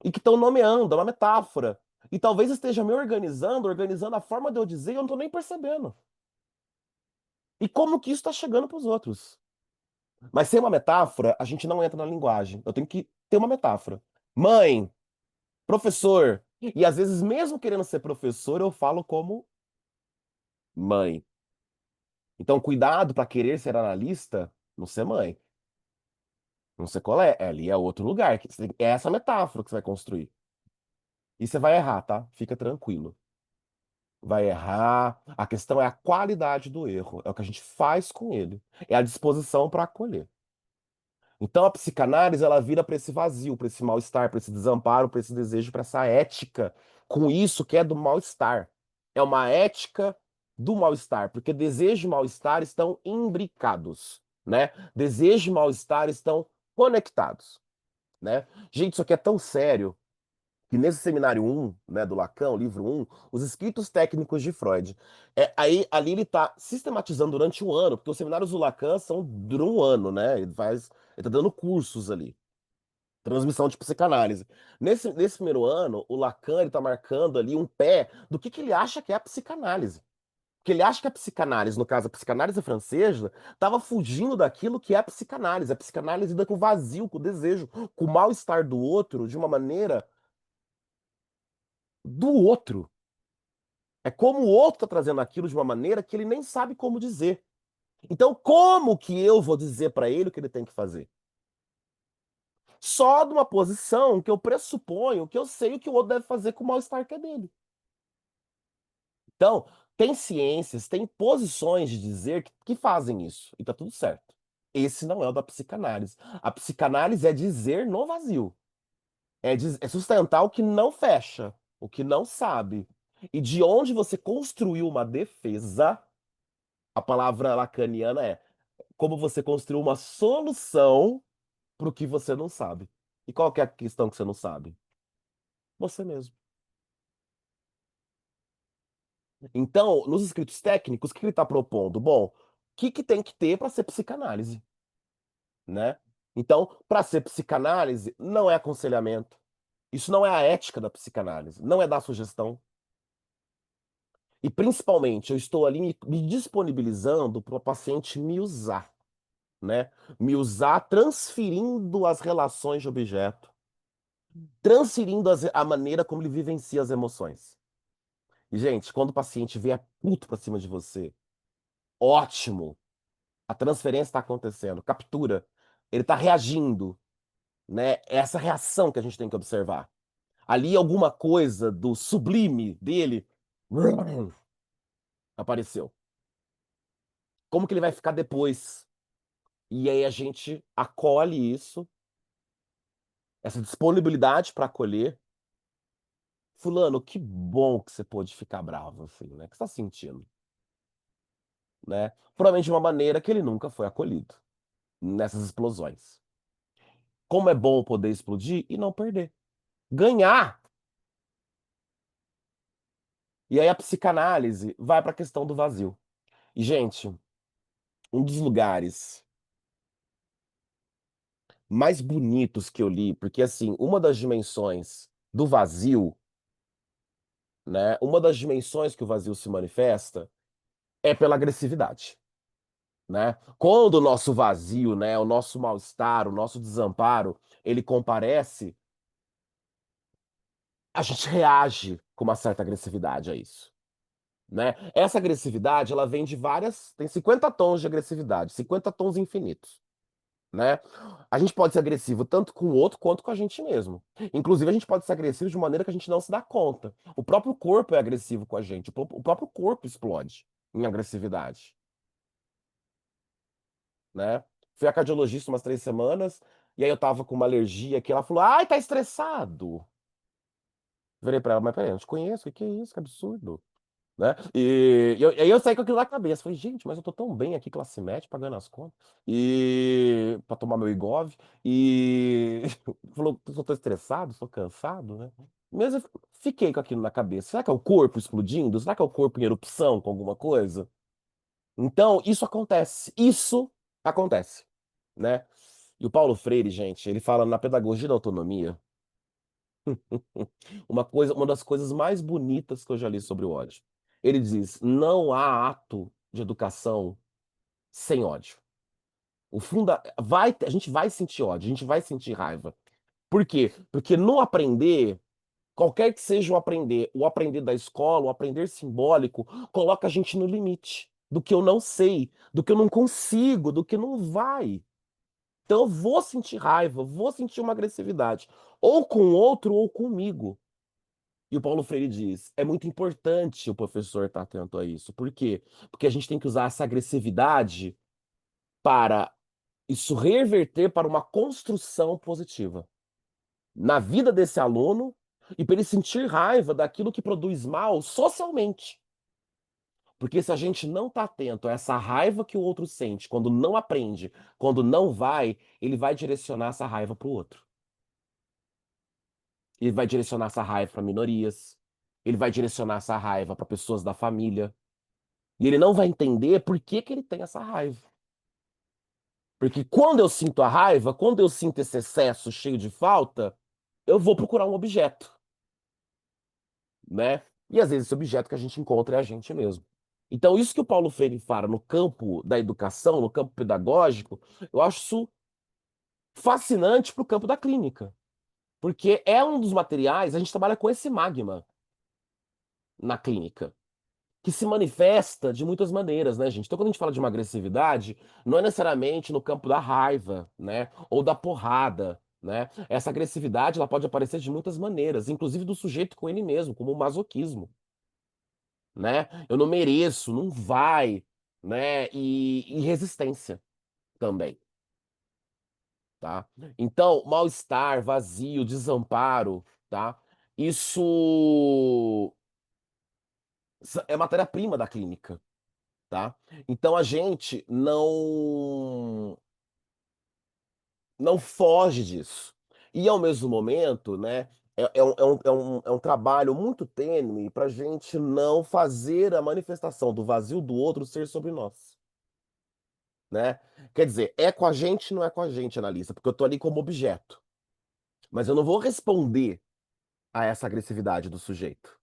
E que estão nomeando, é uma metáfora. E talvez esteja me organizando, organizando a forma de eu dizer, e eu não tô nem percebendo. E como que isso está chegando para os outros? Mas sem uma metáfora, a gente não entra na linguagem. Eu tenho que ter uma metáfora. Mãe, professor. E às vezes, mesmo querendo ser professor, eu falo como mãe. Então, cuidado para querer ser analista, não ser mãe. Não ser colega. Ali é outro lugar. É essa metáfora que você vai construir. E você vai errar, tá? Fica tranquilo. Vai errar. A questão é a qualidade do erro. É o que a gente faz com ele. É a disposição para acolher. Então a psicanálise ela vira para esse vazio, para esse mal-estar, para esse desamparo, para esse desejo, para essa ética com isso que é do mal-estar. É uma ética do mal-estar, porque desejo e mal-estar estão imbricados, né? Desejo e mal-estar estão conectados, né? Gente, isso aqui é tão sério que nesse seminário um, né, do Lacan, o livro um, os escritos técnicos de Freud, aí ali ele está sistematizando durante um ano, porque os seminários do Lacan duram um ano, né? Ele tá dando cursos ali, transmissão de psicanálise. Nesse primeiro ano, o Lacan ele tá marcando ali um pé do que ele acha que é a psicanálise. Porque ele acha que a psicanálise, no caso a psicanálise francesa, estava fugindo daquilo que é a psicanálise. A psicanálise lida com o vazio, com o desejo, com o mal-estar do outro de uma maneira do outro. É como o outro está trazendo aquilo de uma maneira que ele nem sabe como dizer. Então, como que eu vou dizer para ele o que ele tem que fazer? Só de uma posição que eu pressuponho que eu sei o que o outro deve fazer com o mal-estar que é dele. Então, tem ciências, tem posições de dizer que fazem isso, e tá tudo certo. Esse não é o da psicanálise. A psicanálise é dizer no vazio. É sustentar o que não fecha, o que não sabe. E de onde você construiu uma defesa. A palavra lacaniana é como você construiu uma solução para o que você não sabe. E qual que é a questão que você não sabe? Você mesmo. Então, nos escritos técnicos, o que ele está propondo? Bom, o que tem que ter para ser psicanálise, né? Então, para ser psicanálise, não é aconselhamento. Isso não é a ética da psicanálise, não é dar sugestão. E principalmente, eu estou ali me disponibilizando para o paciente me usar, né? Me usar transferindo as relações de objeto, transferindo a maneira como ele vivencia as emoções. E, gente, quando o paciente vier puto pra cima de você, ótimo, a transferência está acontecendo, captura, ele está reagindo, né? É essa reação que a gente tem que observar. Ali alguma coisa do sublime dele apareceu. Como que ele vai ficar depois? E aí a gente acolhe isso, essa disponibilidade para acolher. Fulano, que bom que você pôde ficar bravo assim, né? O que você tá sentindo, né? Provavelmente de uma maneira que ele nunca foi acolhido nessas explosões. Como é bom poder explodir e não perder. Ganhar. E aí a psicanálise vai para a questão do vazio. E, gente, um dos lugares mais bonitos que eu li, porque assim, uma das dimensões do vazio, né? Uma das dimensões que o vazio se manifesta é pela agressividade. Né? Quando o nosso vazio, né, o nosso mal-estar, o nosso desamparo, ele comparece, a gente reage com uma certa agressividade a isso, né? Essa agressividade, ela vem de tem 50 tons de agressividade, 50 tons infinitos, né? A gente pode ser agressivo tanto com o outro quanto com a gente mesmo. Inclusive, a gente pode ser agressivo de maneira que a gente não se dá conta. O próprio corpo é agressivo com a gente, o próprio corpo explode em agressividade, né? Fui a cardiologista umas 3 semanas. E aí eu tava com uma alergia que ela falou, ai, tá estressado. Virei pra ela, mas peraí, eu não te conheço, o que é isso? Que absurdo. Né? Aí eu saí com aquilo na cabeça. Falei, gente, mas eu tô tão bem aqui, classe média, pagando as contas. E pra tomar meu Igov. E falou, eu tô estressado, tô cansado, né? Mas eu fiquei com aquilo na cabeça. Será que é o corpo explodindo? Será que é o corpo em erupção com alguma coisa? Então, isso acontece. Isso acontece, né? E o Paulo Freire, gente, ele fala na pedagogia da autonomia, uma das coisas mais bonitas que eu já li sobre o ódio. Ele diz: não há ato de educação sem ódio. A gente vai sentir ódio, a gente vai sentir raiva. Por quê? Porque no aprender, qualquer que seja o aprender da escola, o aprender simbólico, coloca a gente no limite do que eu não sei, do que eu não consigo, do que não vai. Então eu vou sentir raiva, vou sentir uma agressividade, ou com o outro ou comigo. E o Paulo Freire diz: é muito importante o professor estar atento a isso. Por quê? Porque a gente tem que usar essa agressividade para isso reverter para uma construção positiva na vida desse aluno e para ele sentir raiva daquilo que produz mal socialmente. Porque se a gente não está atento a essa raiva que o outro sente quando não aprende, quando não vai, ele vai direcionar essa raiva para o outro. Ele vai direcionar essa raiva para minorias. Ele vai direcionar essa raiva para pessoas da família. E ele não vai entender por que que ele tem essa raiva. Porque quando eu sinto a raiva, quando eu sinto esse excesso cheio de falta, eu vou procurar um objeto, né? E às vezes esse objeto que a gente encontra é a gente mesmo. Então, isso que o Paulo Freire fala no campo da educação, no campo pedagógico, eu acho isso fascinante para o campo da clínica. Porque é um dos materiais, a gente trabalha com esse magma na clínica, que se manifesta de muitas maneiras, né, gente? Então, quando a gente fala de uma agressividade, não é necessariamente no campo da raiva, né, ou da porrada, né? Essa agressividade, ela pode aparecer de muitas maneiras, inclusive do sujeito com ele mesmo, como o masoquismo, né? Eu não mereço, não vai, né? E resistência também, tá? Então, mal-estar, vazio, desamparo, tá? Isso é matéria-prima da clínica, tá? Então a gente não foge disso. E ao mesmo momento, né, é um trabalho muito tênue para a gente não fazer a manifestação do vazio do outro ser sobre nós, né? Quer dizer, é com a gente, não é com a gente, analista, porque eu tô ali como objeto, mas eu não vou responder a essa agressividade do sujeito,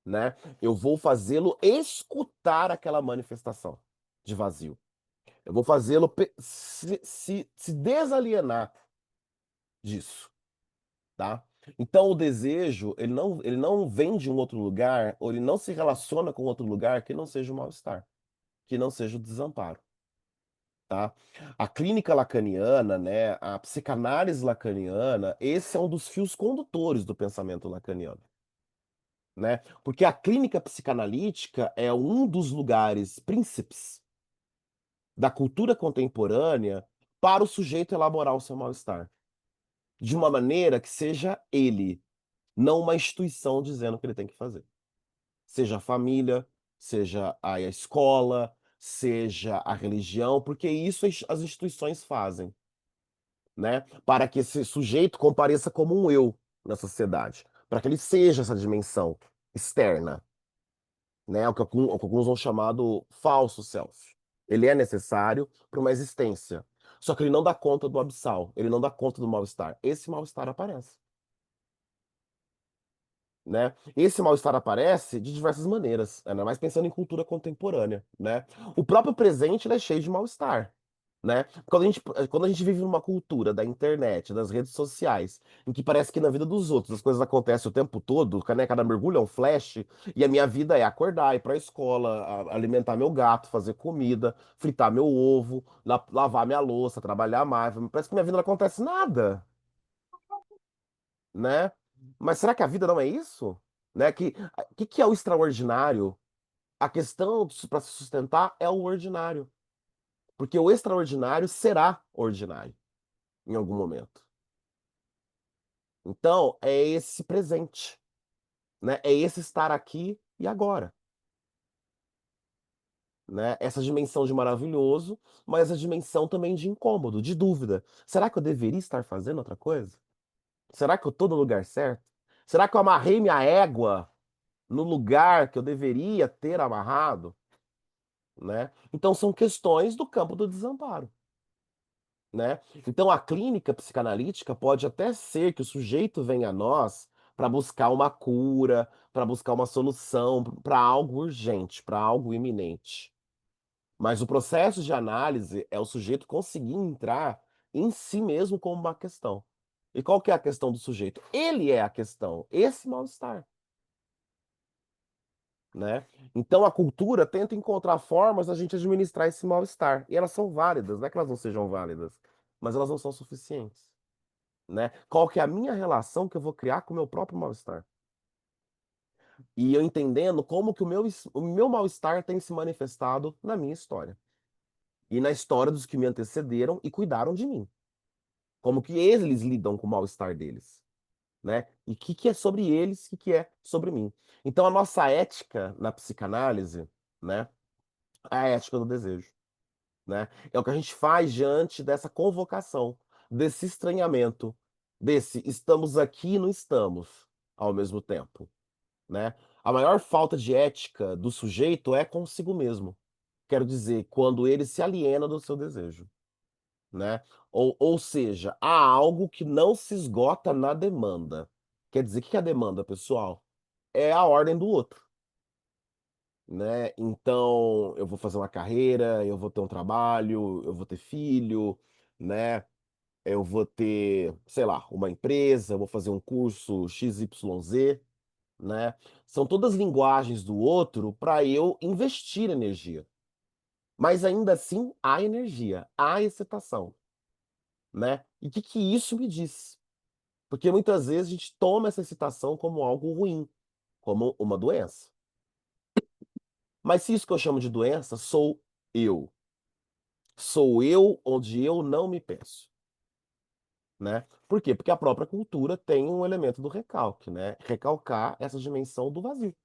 né? Eu vou fazê-lo escutar aquela manifestação de vazio. Eu vou fazê-lo se desalienar disso, tá? Então o desejo, ele não vem de um outro lugar, ou ele não se relaciona com outro lugar que não seja o mal-estar, que não seja o desamparo, tá? A clínica lacaniana, né, a psicanálise lacaniana, esse é um dos fios condutores do pensamento lacaniano, né? Porque a clínica psicanalítica é um dos lugares príncipes da cultura contemporânea para o sujeito elaborar o seu mal-estar, de uma maneira que seja ele, não uma instituição dizendo o que ele tem que fazer. Seja a família, seja a escola, seja a religião, porque isso as instituições fazem, né? Para que esse sujeito compareça como um eu na sociedade, para que ele seja essa dimensão externa, né? O que alguns vão chamar do falso self. Ele é necessário para uma existência. Só que ele não dá conta do abissal, ele não dá conta do mal-estar. Esse mal-estar aparece, né? Esse mal-estar aparece de diversas maneiras, ainda mais pensando em cultura contemporânea, né? O próprio presente ele é cheio de mal-estar, né? Quando a gente vive numa cultura da internet, das redes sociais, em que parece que na vida dos outros as coisas acontecem o tempo todo, né? Cada mergulho é um flash, e a minha vida é acordar, ir pra escola, alimentar meu gato, fazer comida, fritar meu ovo, lavar minha louça, trabalhar mais. Parece que minha vida não acontece nada, né? Mas será que a vida não é isso? Né? Que é o extraordinário? A questão para se sustentar é o ordinário, porque o extraordinário será ordinário, em algum momento. Então, é esse presente, né? É esse estar aqui e agora, né? Essa dimensão de maravilhoso, mas a dimensão também de incômodo, de dúvida. Será que eu deveria estar fazendo outra coisa? Será que eu tô no lugar certo? Será que eu amarrei minha égua no lugar que eu deveria ter amarrado, né? Então são questões do campo do desamparo, né? Então a clínica psicanalítica pode até ser que o sujeito venha a nós para buscar uma cura, para buscar uma solução para algo urgente, para algo iminente. Mas o processo de análise é o sujeito conseguir entrar em si mesmo como uma questão. E qual que é a questão do sujeito? Ele é a questão, esse mal-estar, né? Então a cultura tenta encontrar formas da gente administrar esse mal-estar. E elas são válidas, não é que elas não sejam válidas, mas elas não são suficientes, né? Qual que é a minha relação que eu vou criar com o meu próprio mal-estar? E eu entendendo como que o meu mal-estar tem se manifestado na minha história. E na história dos que me antecederam e cuidaram de mim. Como que eles lidam com o mal-estar deles, né? E o que, que é sobre eles, o que, que é sobre mim. Então a nossa ética na psicanálise, né? A ética do desejo, né? É o que a gente faz diante dessa convocação, desse estranhamento, desse estamos aqui e não estamos ao mesmo tempo, né? A maior falta de ética do sujeito é consigo mesmo. Quero dizer, quando ele se aliena do seu desejo, né? Ou seja, há algo que não se esgota na demanda. Quer dizer, o que é a demanda, pessoal? É a ordem do outro, né? Então, eu vou fazer uma carreira, eu vou ter um trabalho, eu vou ter filho, né? Eu vou ter, sei lá, uma empresa, eu vou fazer um curso XYZ, né? São todas linguagens do outro para eu investir energia. Mas ainda assim há energia, há excitação, né? E o que que isso me diz? Porque muitas vezes a gente toma essa excitação como algo ruim, como uma doença. Mas se isso que eu chamo de doença sou eu. Sou eu onde eu não me penso, né? Por quê? Porque a própria cultura tem um elemento do recalque, né? Recalcar essa dimensão do vazio.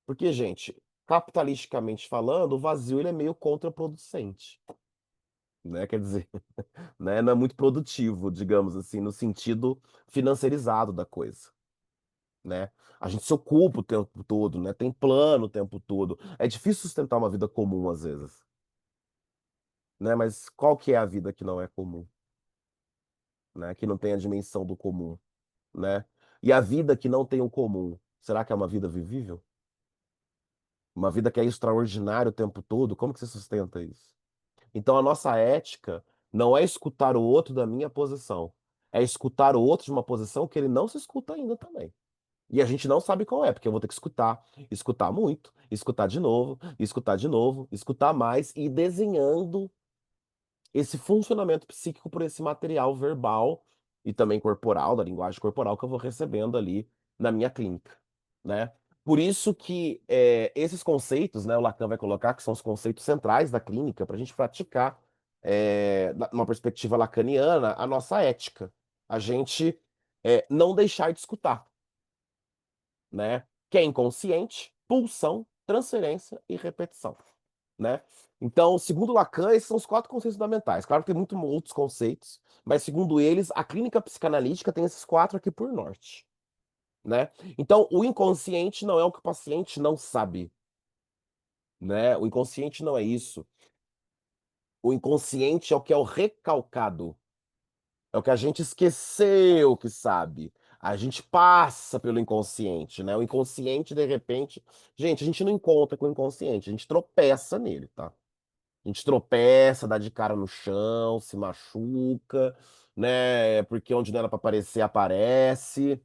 Porque, gente, capitalisticamente falando, o vazio ele é meio contraproducente, né? Quer dizer, né? Não é muito produtivo, digamos assim, no sentido financiarizado da coisa, né? A gente se ocupa o tempo todo, né? Tem plano o tempo todo. É difícil sustentar uma vida comum às vezes, né? Mas qual que é a vida que não é comum, né? Que não tem a dimensão do comum, né? E a vida que não tem o comum, será que é uma vida vivível? Uma vida que é extraordinária o tempo todo? Como que você sustenta isso? Então a nossa ética não é escutar o outro da minha posição, é escutar o outro de uma posição que ele não se escuta ainda também. E a gente não sabe qual é, porque eu vou ter que escutar, escutar muito, escutar de novo, escutar de novo, escutar mais e ir desenhando esse funcionamento psíquico por esse material verbal e também corporal, da linguagem corporal que eu vou recebendo ali na minha clínica, né? Por isso que esses conceitos, né, o Lacan vai colocar que são os conceitos centrais da clínica para a gente praticar, numa perspectiva lacaniana, a nossa ética. A gente não deixar de escutar, né? Que é inconsciente, pulsão, transferência e repetição, né? Então, segundo Lacan, esses são os quatro conceitos fundamentais. Claro que tem muitos outros conceitos, mas segundo eles, a clínica psicanalítica tem esses quatro aqui por norte, né? Então, o inconsciente não é o que o paciente não sabe, né? O inconsciente não é isso. O inconsciente é o que é o recalcado. É o que a gente esqueceu que sabe. A gente passa pelo inconsciente, né? O inconsciente, de repente. Gente, a gente não encontra com o inconsciente, a gente tropeça nele, tá? A gente tropeça, dá de cara no chão, se machuca, né? Porque onde não era pra aparecer, aparece,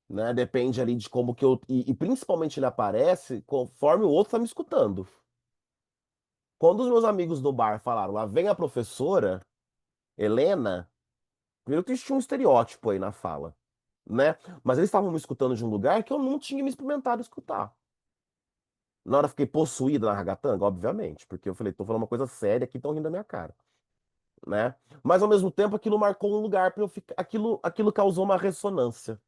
né? Depende ali de como que eu. E principalmente ele aparece conforme o outro tá me escutando. Quando os meus amigos do bar falaram, lá vem a professora Helena. Primeiro que tinha um estereótipo aí na fala, né? Mas eles estavam me escutando de um lugar que eu não tinha me experimentado escutar. Na hora eu fiquei possuída na ragatanga, obviamente, porque eu falei, tô falando uma coisa séria aqui, estão rindo da minha cara, né? Mas ao mesmo tempo aquilo marcou um lugar para eu ficar, aquilo causou uma ressonância,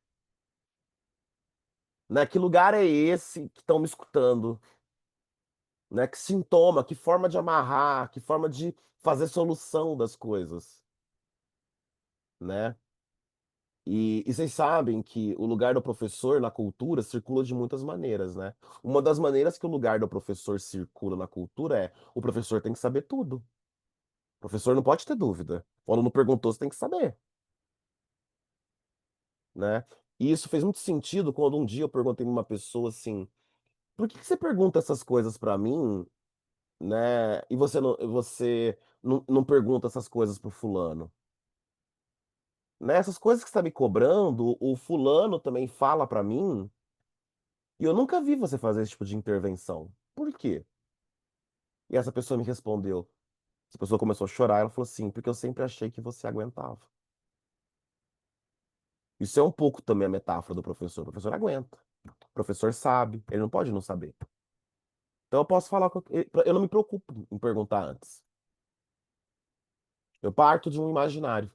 né? Que lugar é esse que estão me escutando, né? Que sintoma, que forma de amarrar, que forma de fazer solução das coisas, né? E vocês sabem que o lugar do professor na cultura circula de muitas maneiras, né? Uma das maneiras que o lugar do professor circula na cultura é o professor tem que saber tudo. O professor não pode ter dúvida. O aluno perguntou, você tem que saber, né? E isso fez muito sentido quando um dia eu perguntei pra uma pessoa assim, por que que você pergunta essas coisas pra mim, né? E você não pergunta essas coisas pro fulano, né? Essas coisas que você tá me cobrando, o fulano também fala pra mim, e eu nunca vi você fazer esse tipo de intervenção. Por quê? E essa pessoa me respondeu. Essa pessoa começou a chorar, ela falou assim, porque eu sempre achei que você aguentava. Isso é um pouco também a metáfora do professor. O professor aguenta. O professor sabe, ele não pode não saber. Então eu posso falar, eu não me preocupo em perguntar antes. Eu parto de um imaginário,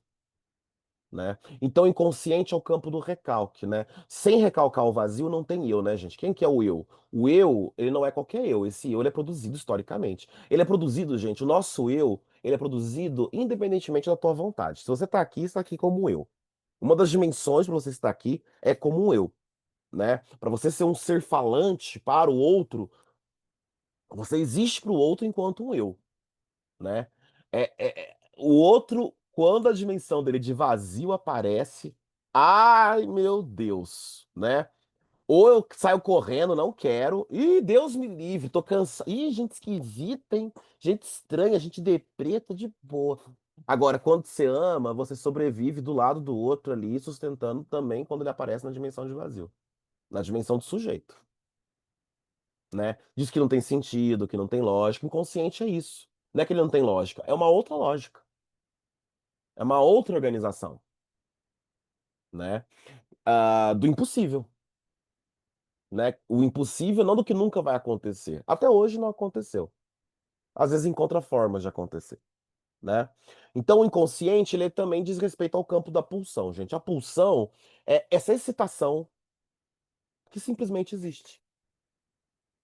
né? Então, inconsciente é o campo do recalque, né? Sem recalcar o vazio, não tem eu, né, gente? Quem que é o eu? O eu, ele não é qualquer eu. Esse eu, ele é produzido historicamente. Ele é produzido, gente, o nosso eu, ele é produzido independentemente da tua vontade. Se você está aqui como eu. Uma das dimensões para você estar aqui é como um eu, né? Para você ser um ser falante para o outro, você existe para o outro enquanto um eu, né? O outro, quando a dimensão dele de vazio aparece, ai meu Deus, né? Ou eu saio correndo, não quero, ih, Deus me livre, tô cansado. Ih, gente esquisita, hein? Gente estranha, gente deprê, tô de boa. Agora, quando você ama, você sobrevive do lado do outro ali, sustentando também quando ele aparece na dimensão de vazio, na dimensão do sujeito, né? Diz que não tem sentido, que não tem lógica. Inconsciente é isso. Não é que ele não tem lógica, é uma outra lógica. É uma outra organização, né? Do impossível, né? O impossível não do que nunca vai acontecer. Até hoje não aconteceu. Às vezes encontra formas de acontecer, né? Então o inconsciente, ele também diz respeito ao campo da pulsão, gente. A pulsão é essa excitação que simplesmente existe.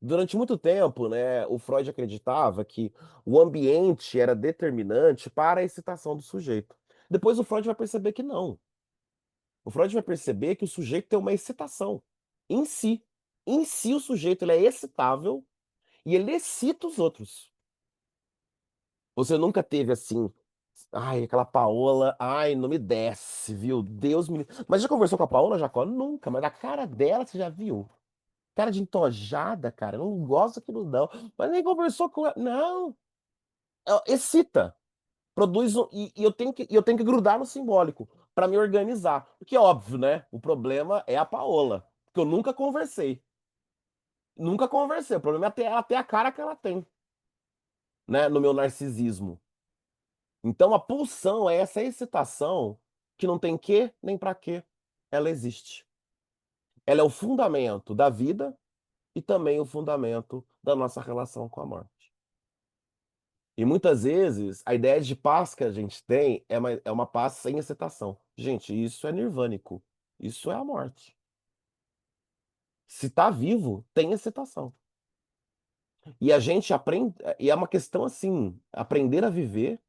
Durante muito tempo, né, o Freud acreditava que o ambiente era determinante para a excitação do sujeito. Depois o Freud vai perceber que não. O Freud vai perceber que o sujeito tem uma excitação em si. Em si, o sujeito ele é excitável e ele excita os outros. Você nunca teve assim, ai, aquela Paola, ai, não me desce, viu? Deus me. Mas já conversou com a Paola, Jacó? Nunca, mas a cara dela você já viu? Cara de entojada, cara, eu não gosto daquilo não. Mas nem conversou com ela. Não, excita. Produz e eu tenho que grudar no simbólico para me organizar. Porque é óbvio, né? O problema é a Paola, porque eu nunca conversei. Nunca conversei. O problema é até a cara que ela tem, né? No meu narcisismo. Então a pulsão é essa excitação que não tem quê nem para quê. Ela existe. Ela é o fundamento da vida e também o fundamento da nossa relação com a morte. E muitas vezes a ideia de paz que a gente tem é uma paz sem excitação. Gente, isso é nirvânico. Isso é a morte. Se tá vivo, tem excitação. E a gente aprende, e é uma questão assim, aprender a viver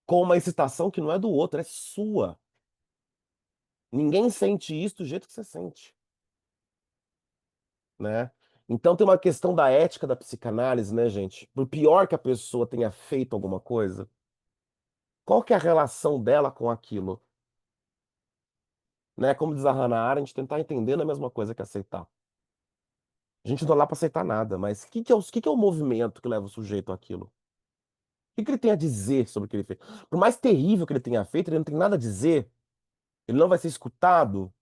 com uma excitação que não é do outro, é sua. Ninguém sente isso do jeito que você sente, né? Então tem uma questão da ética da psicanálise, né, gente? Por pior que a pessoa tenha feito alguma coisa, qual que é a relação dela com aquilo? Né? Como diz a Hannah Arendt, tentar entender não é a mesma coisa que aceitar. A gente não tá lá para aceitar nada, mas o que que é o movimento que leva o sujeito àquilo? O que ele tem a dizer sobre o que ele fez? Por mais terrível que ele tenha feito, ele não tem nada a dizer, ele não vai ser escutado.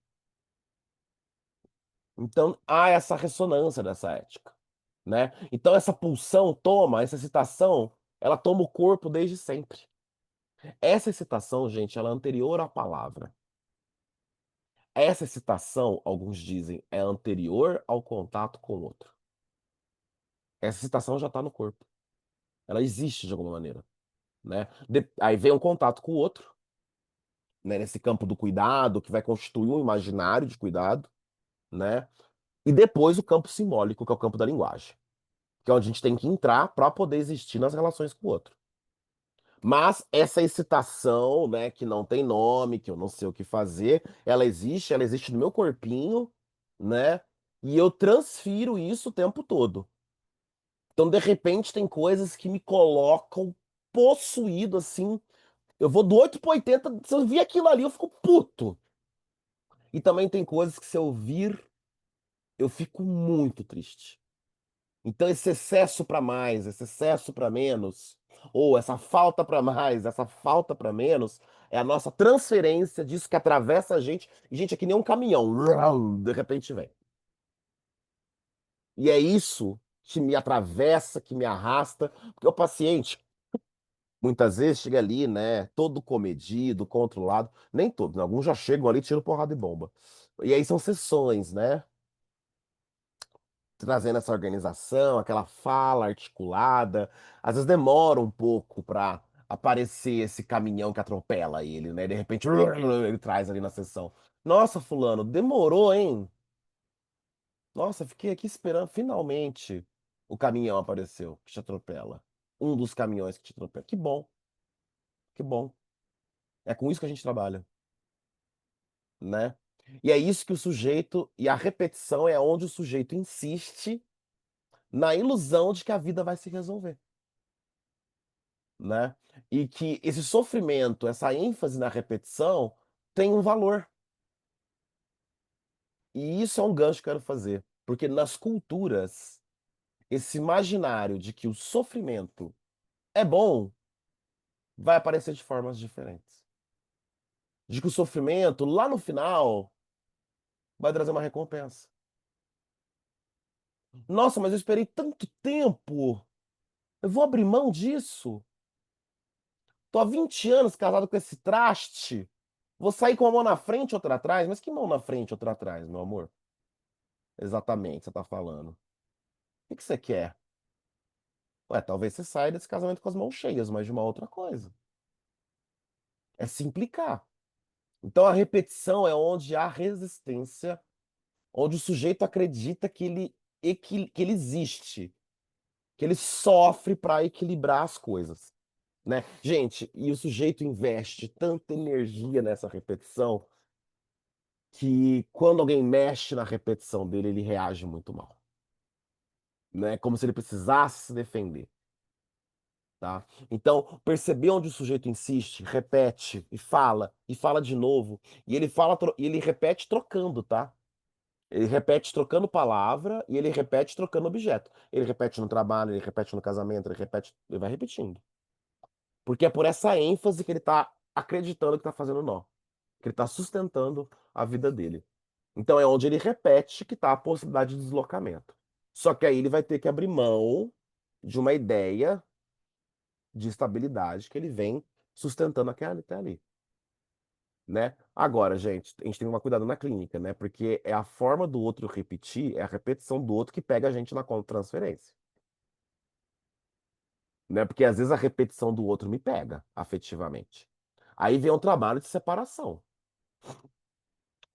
Então há essa ressonância dessa ética, né? Então essa pulsão toma, essa excitação, ela toma o corpo desde sempre. Essa excitação, gente, ela é anterior à palavra. Essa excitação, alguns dizem, é anterior ao contato com o outro. Essa excitação já está no corpo. Ela existe de alguma maneira, né? Aí vem um contato com o outro, né? Nesse campo do cuidado, que vai constituir um imaginário de cuidado, né? E depois o campo simbólico, que é o campo da linguagem, que é onde a gente tem que entrar para poder existir nas relações com o outro. Mas essa excitação, né, que não tem nome, que eu não sei o que fazer, ela existe no meu corpinho, né? E eu transfiro isso o tempo todo. Então, de repente, tem coisas que me colocam possuído assim. Eu vou do 8 pro 80, se eu vir aquilo ali, eu fico puto. E também tem coisas que se eu vir, eu fico muito triste. Então, esse excesso para mais, esse excesso para menos, ou essa falta para mais, essa falta para menos, é a nossa transferência disso que atravessa a gente. E, gente, é que nem um caminhão. De repente vem. E é isso que me atravessa, que me arrasta, porque o paciente, muitas vezes, chega ali, né, todo comedido, controlado. Nem todos, né? Alguns já chegam ali, tiram porrada e bomba. E aí são sessões, né? Trazendo essa organização, aquela fala articulada. Às vezes demora um pouco para aparecer esse caminhão que atropela ele, né? De repente ele traz ali na sessão. Nossa, fulano, demorou, hein? Nossa, fiquei aqui esperando. Finalmente o caminhão apareceu que te atropela. Um dos caminhões que te atropela. Que bom, que bom. É com isso que a gente trabalha, né? E é isso que o sujeito, e a repetição é onde o sujeito insiste na ilusão de que a vida vai se resolver. Né? E que esse sofrimento, essa ênfase na repetição tem um valor. E isso é um gancho que eu quero fazer, porque nas culturas, esse imaginário de que o sofrimento é bom vai aparecer de formas diferentes. De que o sofrimento, lá no final, vai trazer uma recompensa. Nossa, mas eu esperei tanto tempo. Eu vou abrir mão disso? Tô há 20 anos casado com esse traste. Vou sair com uma mão na frente e outra atrás? Mas que mão na frente e outra atrás, meu amor? Exatamente, você tá falando. O que você quer? Ué, talvez você saia desse casamento com as mãos cheias, mas de uma outra coisa. É se implicar. Então a repetição é onde há resistência, onde o sujeito acredita que que ele existe, que ele sofre para equilibrar as coisas, né? Gente, e o sujeito investe tanta energia nessa repetição que quando alguém mexe na repetição dele, ele reage muito mal, né? Como se ele precisasse se defender. Tá? Então, perceber onde o sujeito insiste, repete e fala de novo, e ele fala e ele repete trocando, tá? Ele repete trocando palavra e ele repete trocando objeto. Ele repete no trabalho, ele repete no casamento, ele repete, ele vai repetindo. Porque é por essa ênfase que ele tá acreditando que tá fazendo nó, que ele tá sustentando a vida dele. Então é onde ele repete que tá a possibilidade de deslocamento. Só que aí ele vai ter que abrir mão de uma ideia de estabilidade que ele vem sustentando até ali, né? Agora, gente, a gente tem que tomar cuidado na clínica, né? Porque é a forma do outro repetir, é a repetição do outro que pega a gente na transferência, né? Porque às vezes a repetição do outro me pega afetivamente. Aí vem um trabalho de separação.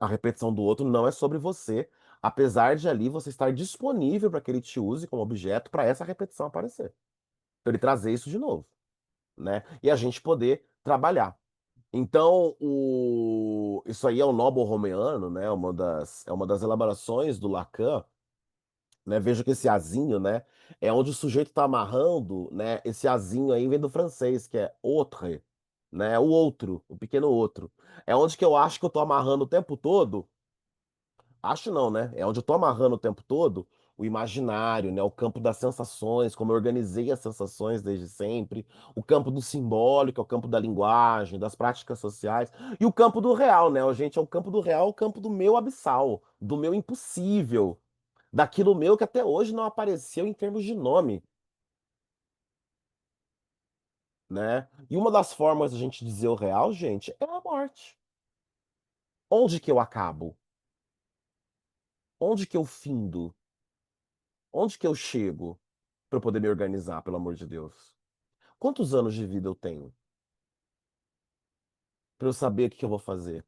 A repetição do outro não é sobre você, apesar de ali você estar disponível para que ele te use como objeto para essa repetição aparecer. Para ele trazer isso de novo, né? E a gente poder trabalhar. Então, isso aí é o Noble Romeano, né? É uma das elaborações do Lacan, né? Veja que esse azinho, né? É onde o sujeito está amarrando, né? Esse azinho aí vem do francês, que é autre, né? O outro, o pequeno outro. É onde que eu acho que eu estou amarrando o tempo todo. Acho não, né? É onde eu tô amarrando o tempo todo o imaginário, né? O campo das sensações, como eu organizei as sensações desde sempre, o campo do simbólico, é o campo da linguagem, das práticas sociais, e o campo do real, né? Gente, é o campo do real, o campo do meu abissal, do meu impossível, daquilo meu que até hoje não apareceu em termos de nome, né? E uma das formas da gente dizer o real, gente, é a morte. Onde que eu acabo? Onde que eu findo? Onde que eu chego para poder me organizar, pelo amor de Deus? Quantos anos de vida eu tenho para eu saber o que que eu vou fazer?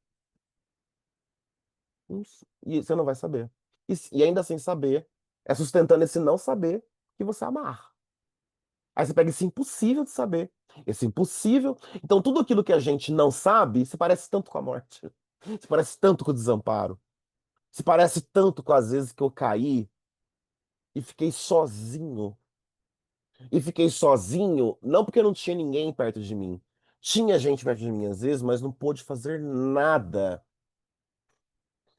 E você não vai saber. E ainda sem saber, é sustentando esse não saber que você amarra. Aí você pega esse impossível de saber, esse impossível. Então, tudo aquilo que a gente não sabe se parece tanto com a morte, se parece tanto com o desamparo, se parece tanto com as vezes que eu caí e fiquei sozinho. E fiquei sozinho, não porque não tinha ninguém perto de mim. Tinha gente perto de mim às vezes, mas não pôde fazer nada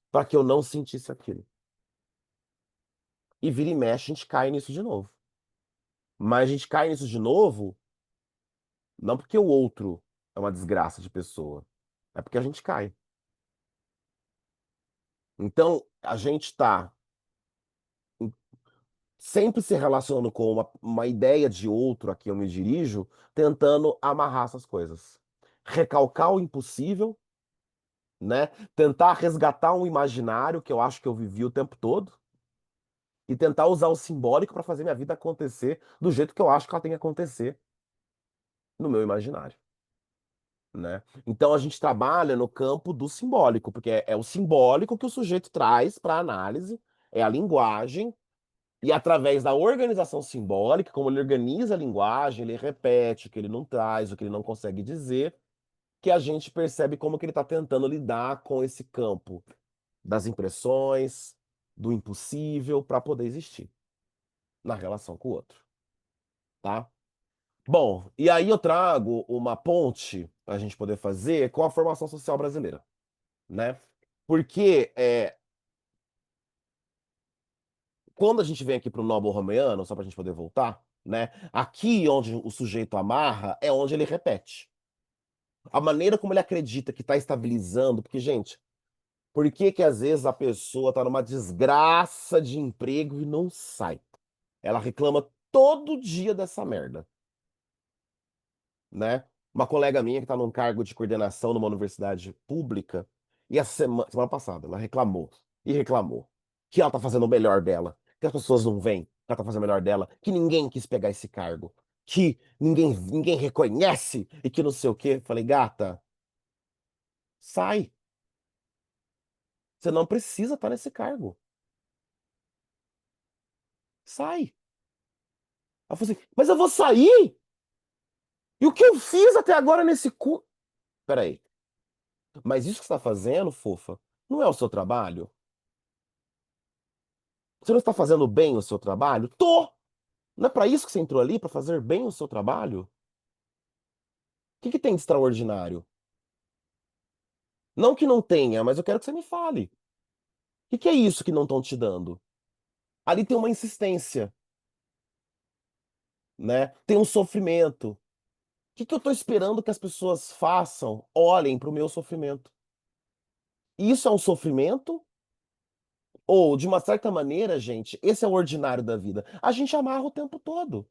para que eu não sentisse aquilo. E vira e mexe, a gente cai nisso de novo. Mas a gente cai nisso de novo, não porque o outro é uma desgraça de pessoa, é porque a gente cai. Então, a gente está sempre se relacionando com uma ideia de outro a quem eu me dirijo, tentando amarrar essas coisas. Recalcar o impossível, né? Tentar resgatar um imaginário que eu acho que eu vivi o tempo todo e tentar usar o simbólico para fazer minha vida acontecer do jeito que eu acho que ela tem que acontecer no meu imaginário. Né? Então a gente trabalha no campo do simbólico, porque é o simbólico que o sujeito traz para a análise, é a linguagem, e através da organização simbólica, como ele organiza a linguagem, ele repete o que ele não traz, o que ele não consegue dizer, que a gente percebe como que ele está tentando lidar com esse campo das impressões, do impossível, para poder existir na relação com o outro, tá? Bom, e aí eu trago uma ponte para a gente poder fazer com a formação social brasileira, né? Porque quando a gente vem aqui para o Noble Romeano, só para a gente poder voltar, né? Aqui onde o sujeito amarra é onde ele repete. A maneira como ele acredita que está estabilizando, porque, gente, por que que às vezes a pessoa está numa desgraça de emprego e não sai? Ela reclama todo dia dessa merda, né? Uma colega minha que está num cargo de coordenação numa universidade pública, e a semana passada ela reclamou e reclamou que ela tá fazendo o melhor dela, que as pessoas não veem que ela tá fazendo o melhor dela, que ninguém quis pegar esse cargo, que ninguém reconhece e que não sei o quê. Falei, gata, sai. Você não precisa estar nesse cargo. Sai. Ela falou assim, mas eu vou sair? E o que eu fiz até agora nesse cu. Peraí, mas isso que você está fazendo, fofa, não é o seu trabalho? Você não está fazendo bem o seu trabalho? Tô! Não é para isso que você entrou ali, para fazer bem o seu trabalho? O que que tem de extraordinário? Não que não tenha, mas eu quero que você me fale. O que que é isso que não estão te dando? Ali tem uma insistência, né? Tem um sofrimento. O que que eu estou esperando que as pessoas façam? Olhem para o meu sofrimento. Isso é um sofrimento? Ou, de uma certa maneira, gente, esse é o ordinário da vida. A gente amarra o tempo todo.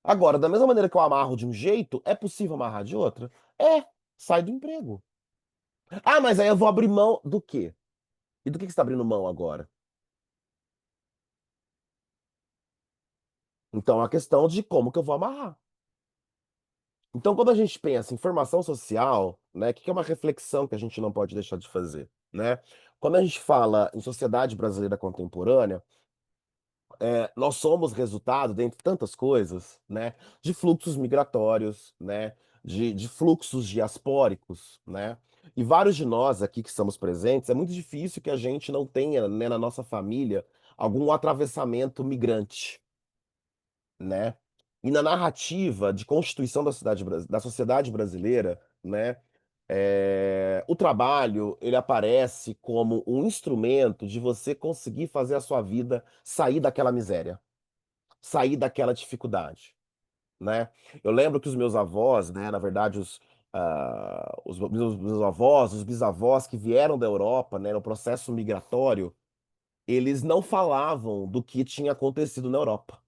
Agora, da mesma maneira que eu amarro de um jeito, é possível amarrar de outra? É, sai do emprego. Ah, mas aí eu vou abrir mão do quê? E do que você está abrindo mão agora? Então, é a questão de como que eu vou amarrar. Então, quando a gente pensa em formação social, né, o que que é uma reflexão que a gente não pode deixar de fazer, né? Quando a gente fala em sociedade brasileira contemporânea, nós somos resultado, dentre tantas coisas, né, de fluxos migratórios, né, de fluxos diaspóricos, né? E vários de nós aqui que estamos presentes, é muito difícil que a gente não tenha, né, na nossa família algum atravessamento migrante, né? E na narrativa de constituição da sociedade brasileira, né, o trabalho ele aparece como um instrumento de você conseguir fazer a sua vida sair daquela miséria, sair daquela dificuldade, né? Eu lembro que os meus avós, né, na verdade os meus avós, os bisavós que vieram da Europa, né, no processo migratório, eles não falavam do que tinha acontecido na Europa,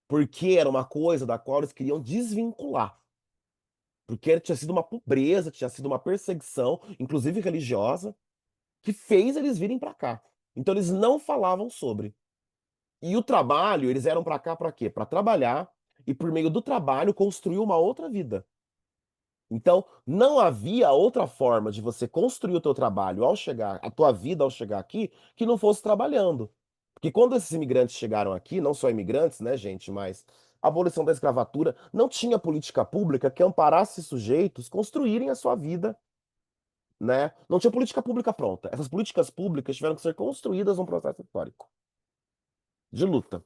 porque era uma coisa da qual eles queriam desvincular. Porque tinha sido uma pobreza, tinha sido uma perseguição, inclusive religiosa, que fez eles virem para cá. Então eles não falavam sobre. E o trabalho, eles eram para cá para quê? Para trabalhar, e por meio do trabalho construir uma outra vida. Então, não havia outra forma de você construir o teu trabalho ao chegar, a tua vida ao chegar aqui, que não fosse trabalhando. Porque quando esses imigrantes chegaram aqui, não só imigrantes, né, gente, mas a abolição da escravatura, não tinha política pública que amparasse sujeitos construírem a sua vida, né? Não tinha política pública pronta. Essas políticas públicas tiveram que ser construídas num processo histórico de luta,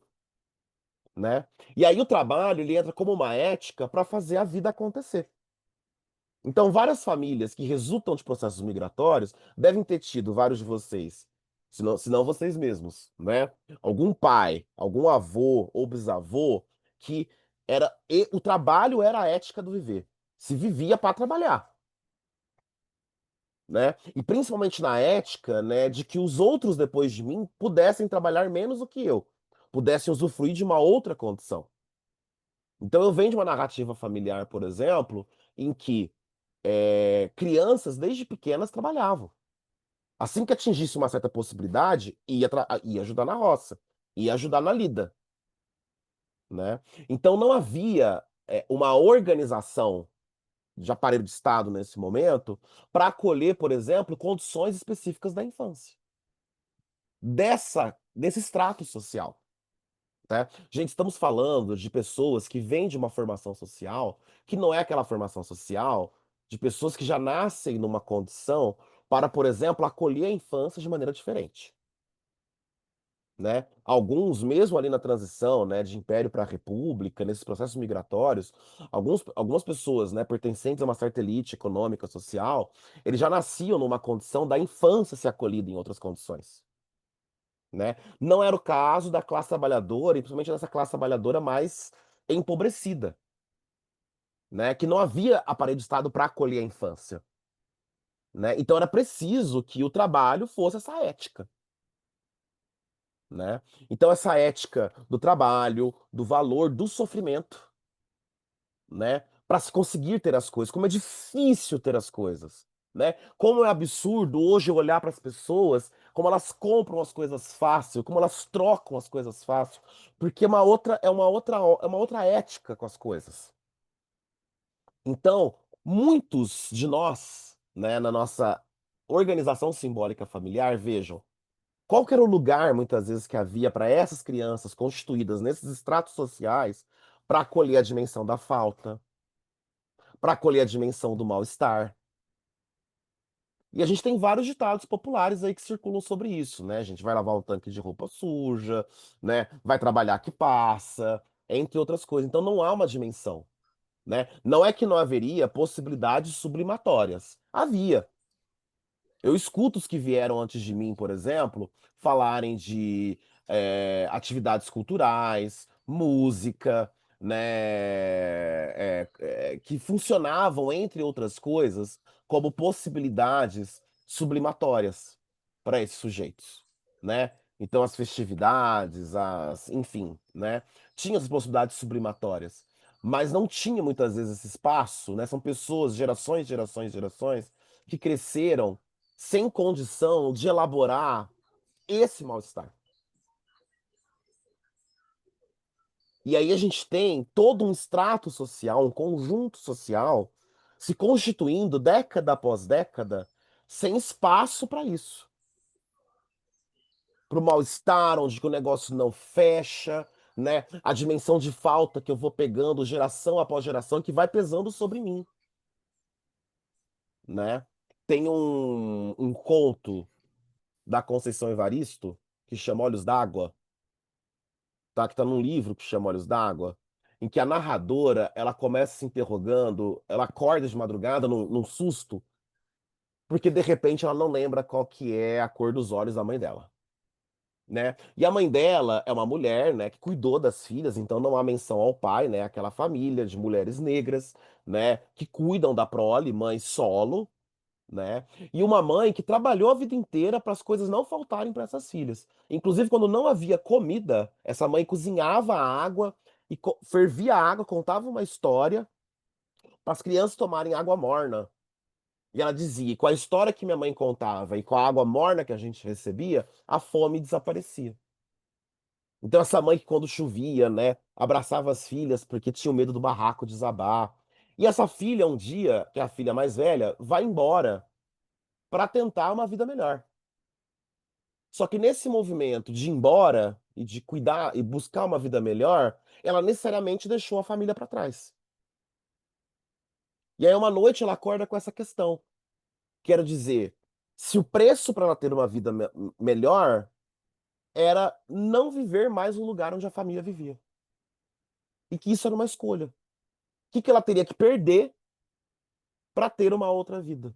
né? E aí o trabalho, ele entra como uma ética para fazer a vida acontecer. Então, várias famílias que resultam de processos migratórios devem ter tido, vários de vocês, se não vocês mesmos, né? Algum pai, algum avô ou bisavô que o trabalho era a ética do viver. Se vivia para trabalhar, né? E principalmente na ética, né, de que os outros depois de mim pudessem trabalhar menos do que eu, pudessem usufruir de uma outra condição. Então, eu venho de uma narrativa familiar, por exemplo, em que crianças desde pequenas trabalhavam. Assim que atingisse uma certa possibilidade, ia ajudar na roça, ia ajudar na lida, né? Então não havia uma organização de aparelho de Estado nesse momento para acolher, por exemplo, condições específicas da infância, desse extrato social. Né? Gente, estamos falando de pessoas que vêm de uma formação social que não é aquela formação social de pessoas que já nascem numa condição para, por exemplo, acolher a infância de maneira diferente. Né? Alguns, mesmo ali na transição, né, de império para república, nesses processos migratórios, algumas pessoas, né, pertencentes a uma certa elite econômica, social, eles já nasciam numa condição da infância ser acolhida em outras condições. Né? Não era o caso da classe trabalhadora, e principalmente dessa classe trabalhadora mais empobrecida, né? Que não havia aparelho de Estado para acolher a infância, né? Então era preciso que o trabalho fosse essa ética, né? Então essa ética do trabalho, do valor, do sofrimento, né? Para se conseguir ter as coisas, como é difícil ter as coisas, né? Como é absurdo hoje eu olhar para as pessoas, como elas compram as coisas fácil, como elas trocam as coisas fácil, porque é uma outra ética com as coisas. Então, muitos de nós, né, na nossa organização simbólica familiar, vejam, qual que era o lugar, muitas vezes, que havia para essas crianças constituídas nesses estratos sociais para acolher a dimensão da falta, para acolher a dimensão do mal-estar. E a gente tem vários ditados populares aí que circulam sobre isso, né? A gente vai lavar um tanque de roupa suja, né? Vai trabalhar que passa, entre outras coisas. Então não há uma dimensão, né? Não é que não haveria possibilidades sublimatórias. Havia. Eu escuto os que vieram antes de mim, por exemplo, falarem de atividades culturais, música, né, que funcionavam, entre outras coisas, como possibilidades sublimatórias para esses sujeitos, né? Então, as festividades, enfim, né? Tinha as possibilidades sublimatórias, mas não tinha muitas vezes esse espaço, né? São pessoas, gerações, gerações, gerações, que cresceram sem condição de elaborar esse mal-estar. E aí a gente tem todo um extrato social, um conjunto social se constituindo década após década, sem espaço para isso. Para o mal-estar, onde que o negócio não fecha, né? A dimensão de falta que eu vou pegando geração após geração que vai pesando sobre mim, né? Tem um conto da Conceição Evaristo que chama Olhos d'Água, tá? Que tá num livro que chama Olhos d'Água, em que a narradora, ela começa se interrogando, ela acorda de madrugada num susto, porque de repente ela não lembra qual que é a cor dos olhos da mãe dela, né? E a mãe dela é uma mulher, né, que cuidou das filhas, então não há menção ao pai, né? Aquela família de mulheres negras, né, que cuidam da prole, mãe solo, né? E uma mãe que trabalhou a vida inteira para as coisas não faltarem para essas filhas. Inclusive, quando não havia comida, essa mãe cozinhava a água e fervia a água, contava uma história para as crianças tomarem água morna. E ela dizia, com a história que minha mãe contava e com a água morna que a gente recebia, a fome desaparecia. Então, essa mãe que quando chovia, né, abraçava as filhas porque tinha medo do barraco desabar. E essa filha, um dia, que é a filha mais velha, vai embora para tentar uma vida melhor. Só que nesse movimento de ir embora e de cuidar e buscar uma vida melhor, ela necessariamente deixou a família para trás. E aí, uma noite, ela acorda com essa questão. Quero dizer, se o preço para ela ter uma vida melhor era não viver mais no lugar onde a família vivia. E que isso era uma escolha. O que que ela teria que perder para ter uma outra vida?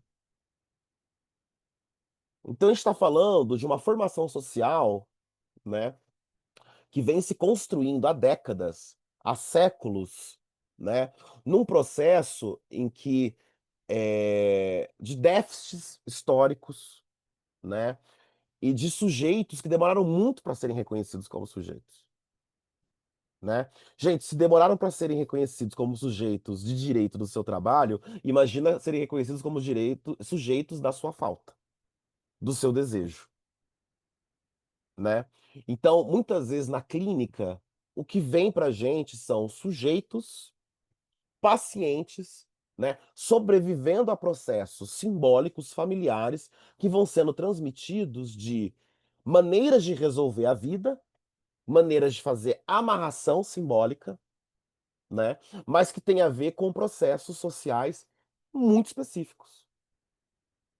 Então a gente está falando de uma formação social, né, que vem se construindo há décadas, há séculos, né, num processo em que de déficits históricos, né, e de sujeitos que demoraram muito para serem reconhecidos como sujeitos. Né? Gente, se demoraram para serem reconhecidos como sujeitos de direito do seu trabalho, imagina serem reconhecidos como sujeitos da sua falta, do seu desejo, né? Então, muitas vezes na clínica, o que vem para a gente são sujeitos, pacientes, né, sobrevivendo a processos simbólicos, familiares, que vão sendo transmitidos de maneiras de resolver a vida, maneiras de fazer amarração simbólica, né, mas que tem a ver com processos sociais muito específicos,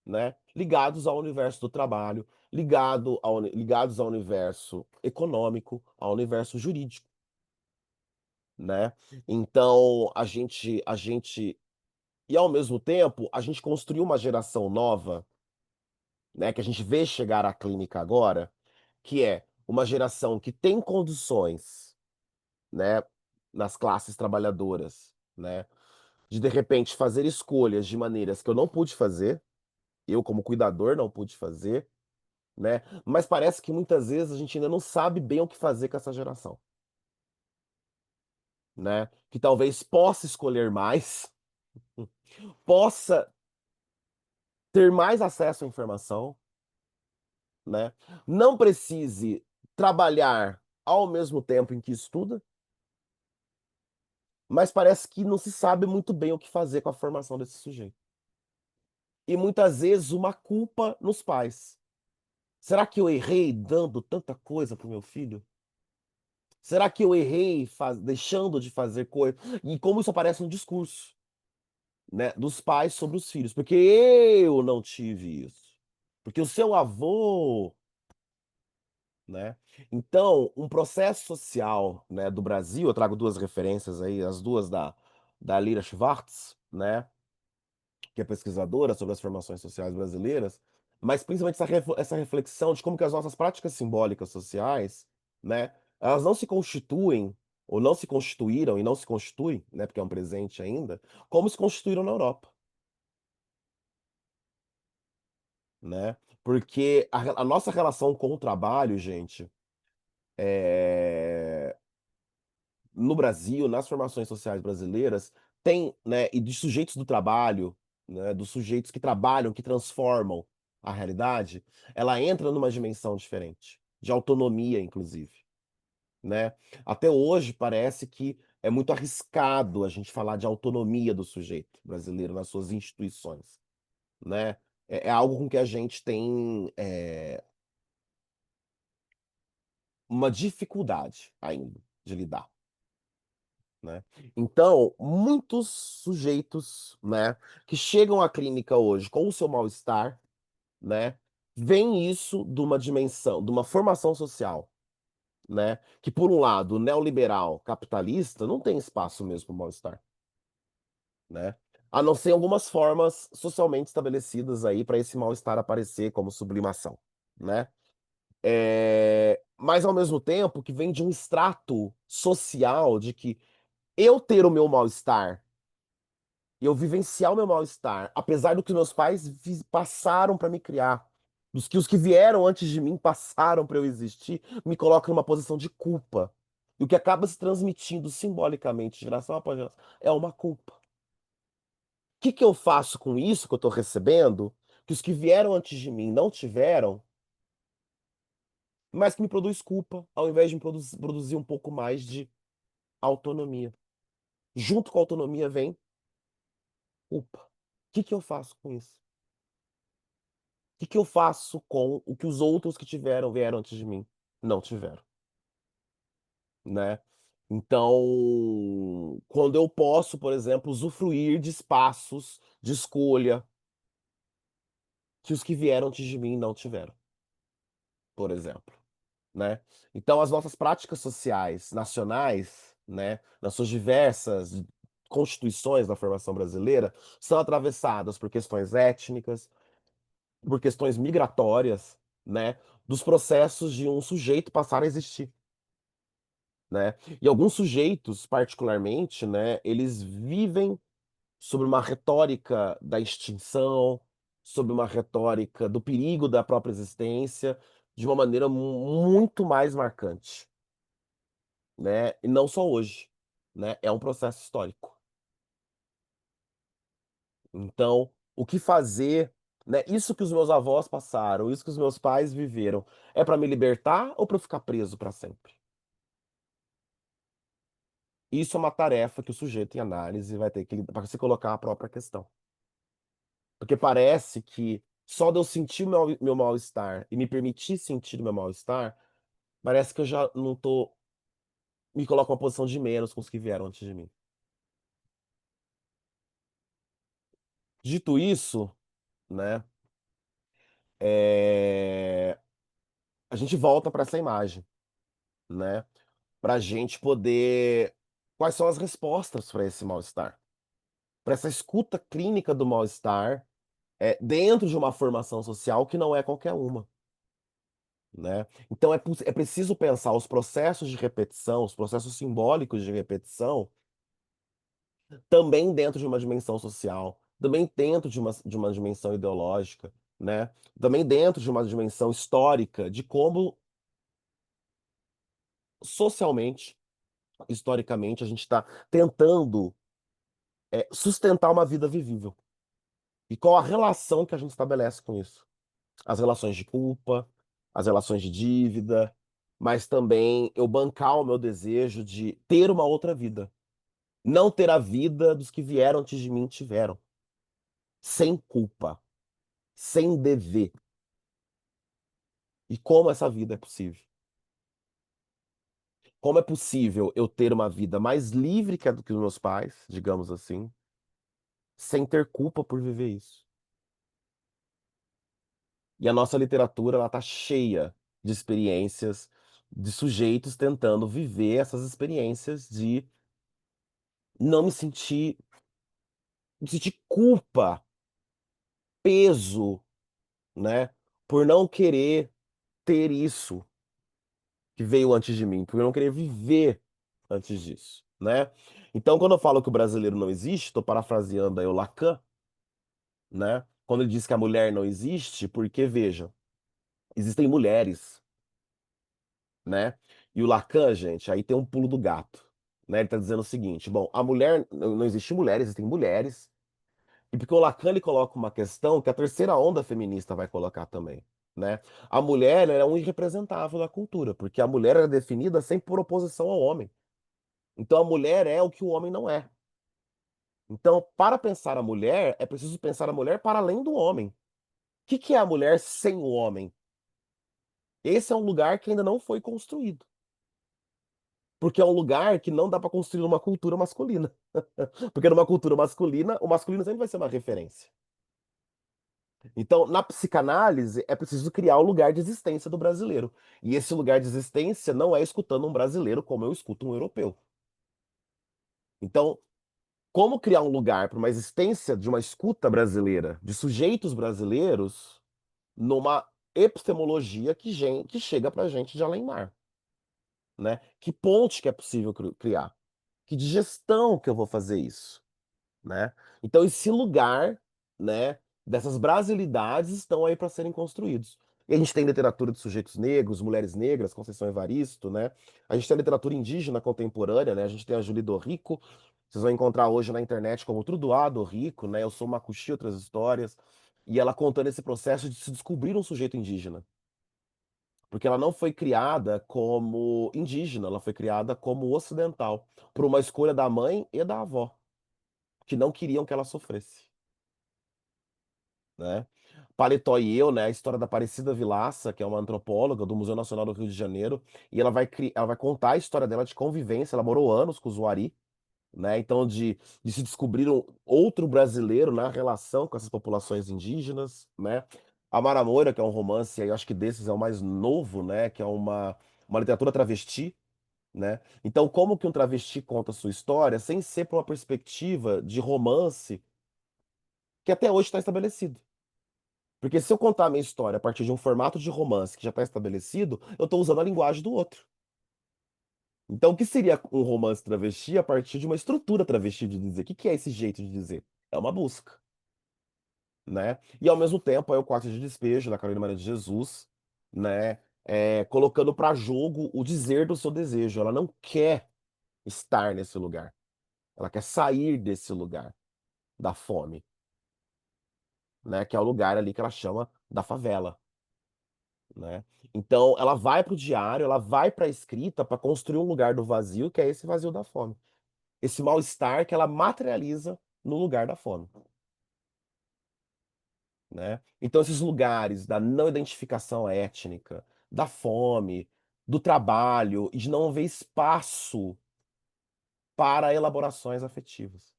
né, ligados ao universo do trabalho, ligados ao universo econômico, ao universo jurídico, né. Então a gente e ao mesmo tempo, a gente construiu uma geração nova, né, que a gente vê chegar à clínica agora, que é uma geração que tem condições, né, nas classes trabalhadoras, né, de repente fazer escolhas de maneiras que eu não pude fazer, eu como cuidador não pude fazer, né, mas parece que muitas vezes a gente ainda não sabe bem o que fazer com essa geração, né, que talvez possa escolher mais, possa ter mais acesso à informação, né, não precise trabalhar ao mesmo tempo em que estuda, mas parece que não se sabe muito bem o que fazer com a formação desse sujeito. E muitas vezes uma culpa nos pais. Será que eu errei dando tanta coisa para o meu filho? Será que eu errei deixando de fazer coisa? E como isso aparece no discurso, né, dos pais sobre os filhos, porque eu não tive isso, porque o seu avô, né? Então, um processo social, né, do Brasil, eu trago duas referências aí, as duas da Lira Schwartz, né, que é pesquisadora sobre as formações sociais brasileiras, mas principalmente essa reflexão de como que as nossas práticas simbólicas sociais, né, elas não se constituem, ou não se constituíram, e não se constituem, né, porque é um presente ainda, como se constituíram na Europa, né? Porque a nossa relação com o trabalho, gente, é, no Brasil, nas formações sociais brasileiras, tem, né, e dos sujeitos do trabalho, né, dos sujeitos que trabalham, que transformam a realidade, ela entra numa dimensão diferente, de autonomia, inclusive, né? Até hoje parece que é muito arriscado a gente falar de autonomia do sujeito brasileiro nas suas instituições, né? É algo com que a gente tem uma dificuldade ainda de lidar. Né? Então, muitos sujeitos, né, que chegam à clínica hoje com o seu mal-estar, né, veem isso de uma dimensão, de uma formação social, né, que por um lado, neoliberal, capitalista, não tem espaço mesmo para o mal-estar, né? A não ser algumas formas socialmente estabelecidas aí para esse mal-estar aparecer como sublimação, né? Mas ao mesmo tempo que vem de um extrato social de que eu ter o meu mal-estar eu vivenciar o meu mal-estar, apesar do que meus pais passaram para me criar, dos que os que vieram antes de mim passaram para eu existir, me coloca numa posição de culpa. E o que acaba se transmitindo simbolicamente, geração após geração, é uma culpa. O que que eu faço com isso que eu estou recebendo, que os que vieram antes de mim não tiveram, mas que me produz culpa, ao invés de me produzir um pouco mais de autonomia. Junto com a autonomia vem culpa. O que que eu faço com isso? O que que eu faço com o que os outros que tiveram, vieram antes de mim, não tiveram, né? Então, quando eu posso, por exemplo, usufruir de espaços de escolha que os que vieram antes de mim não tiveram, por exemplo, né? Então, as nossas práticas sociais nacionais, né, nas suas diversas constituições da formação brasileira, são atravessadas por questões étnicas, por questões migratórias, né, dos processos de um sujeito passar a existir, né? E alguns sujeitos, particularmente, né, eles vivem sobre uma retórica da extinção, sobre uma retórica do perigo da própria existência, de uma maneira muito mais marcante, né? E não só hoje, né? É um processo histórico. Então, o que fazer, né? Isso que os meus avós passaram, isso que os meus pais viveram, é para me libertar ou para eu ficar preso para sempre? Isso é uma tarefa que o sujeito em análise vai ter que para se colocar a própria questão. Porque parece que só de eu sentir o meu mal-estar e me permitir sentir o meu mal-estar, parece que eu já não tô me coloco uma posição de menos com os que vieram antes de mim. Dito isso, né, eh, a gente volta para essa imagem, né, pra gente poder quais são as respostas para esse mal-estar? Para essa escuta clínica do mal-estar, dentro de uma formação social que não é qualquer uma. Né? Então é preciso pensar os processos de repetição, os processos simbólicos de repetição, também dentro de uma dimensão social, também dentro de uma dimensão ideológica, né? Também dentro de uma dimensão histórica de como socialmente, historicamente, a gente está tentando sustentar uma vida vivível. E qual a relação que a gente estabelece com isso? As relações de culpa, as relações de dívida, mas também eu bancar o meu desejo de ter uma outra vida. Não ter a vida dos que vieram antes de mim tiveram. Sem culpa, sem dever. E como essa vida é possível? Como é possível eu ter uma vida mais livre que a do que os meus pais, digamos assim, sem ter culpa por viver isso? E a nossa literatura, ela tá cheia de experiências de sujeitos tentando viver essas experiências de não me sentir culpa, peso, né, por não querer ter isso que veio antes de mim, por eu não querer viver antes disso, né. Então quando eu falo que o brasileiro não existe, estou parafraseando aí o Lacan, né, quando ele diz que a mulher não existe, porque veja, existem mulheres, né, e o Lacan, gente, aí tem um pulo do gato, né, ele tá dizendo o seguinte: bom, a mulher não existe mulher, existem mulheres. E porque o Lacan ele coloca uma questão que a terceira onda feminista vai colocar também, né? A mulher era um irrepresentável da cultura, porque a mulher era definida sempre por oposição ao homem. Então a mulher é o que o homem não é. Então, para pensar a mulher, é preciso pensar a mulher para além do homem. O que que é a mulher sem o homem? Esse é um lugar que ainda não foi construído. Porque é um lugar que não dá para construir uma cultura masculina. Porque numa cultura masculina, o masculino sempre vai ser uma referência. Então, na psicanálise, é preciso criar o lugar de existência do brasileiro. E esse lugar de existência não é escutando um brasileiro como eu escuto um europeu. Então, como criar um lugar para uma existência de uma escuta brasileira, de sujeitos brasileiros, numa epistemologia que chega para a gente de além-mar, né? Que ponte que é possível criar? Que digestão que eu vou fazer isso? Né? Então esse lugar, né, dessas brasilidades estão aí para serem construídos. E a gente tem literatura de sujeitos negros, mulheres negras, Conceição Evaristo, né? A gente tem a literatura indígena contemporânea, né? A gente tem a Julie Dorrico, vocês vão encontrar hoje na internet como Trudoá Dorrico, né? Eu sou Macuxi, outras histórias, e ela contando esse processo de se descobrir um sujeito indígena, Porque ela não foi criada como indígena, ela foi criada como ocidental, por uma escolha da mãe e da avó, que não queriam que ela sofresse, né. Paletó e eu, né, a história da Aparecida Vilaça, que é uma antropóloga do Museu Nacional do Rio de Janeiro, e ela vai contar a história dela de convivência, ela morou anos com os Wari, né, então de se descobrir um outro brasileiro na relação com essas populações indígenas, né. A Mara Moura, que é um romance, aí eu acho que desses é o mais novo, né, que é uma literatura travesti, né. Então como que um travesti conta a sua história sem ser por uma perspectiva de romance que até hoje está estabelecido. Porque se eu contar a minha história a partir de um formato de romance que já está estabelecido, eu estou usando a linguagem do outro. Então o que seria um romance travesti a partir de uma estrutura travesti de dizer? O que que é esse jeito de dizer? É uma busca, né. E ao mesmo tempo aí o Quarto de Despejo, da Carolina Maria de Jesus, né, colocando para jogo o dizer do seu desejo, ela não quer estar nesse lugar, ela quer sair desse lugar, da fome, né, que é o lugar ali que ela chama da favela. Né. Então ela vai para o diário, ela vai para a escrita para construir um lugar do vazio, que é esse vazio da fome. Esse mal-estar que ela materializa no lugar da fome, né. Então esses lugares da não identificação étnica, da fome, do trabalho e de não haver espaço para elaborações afetivas,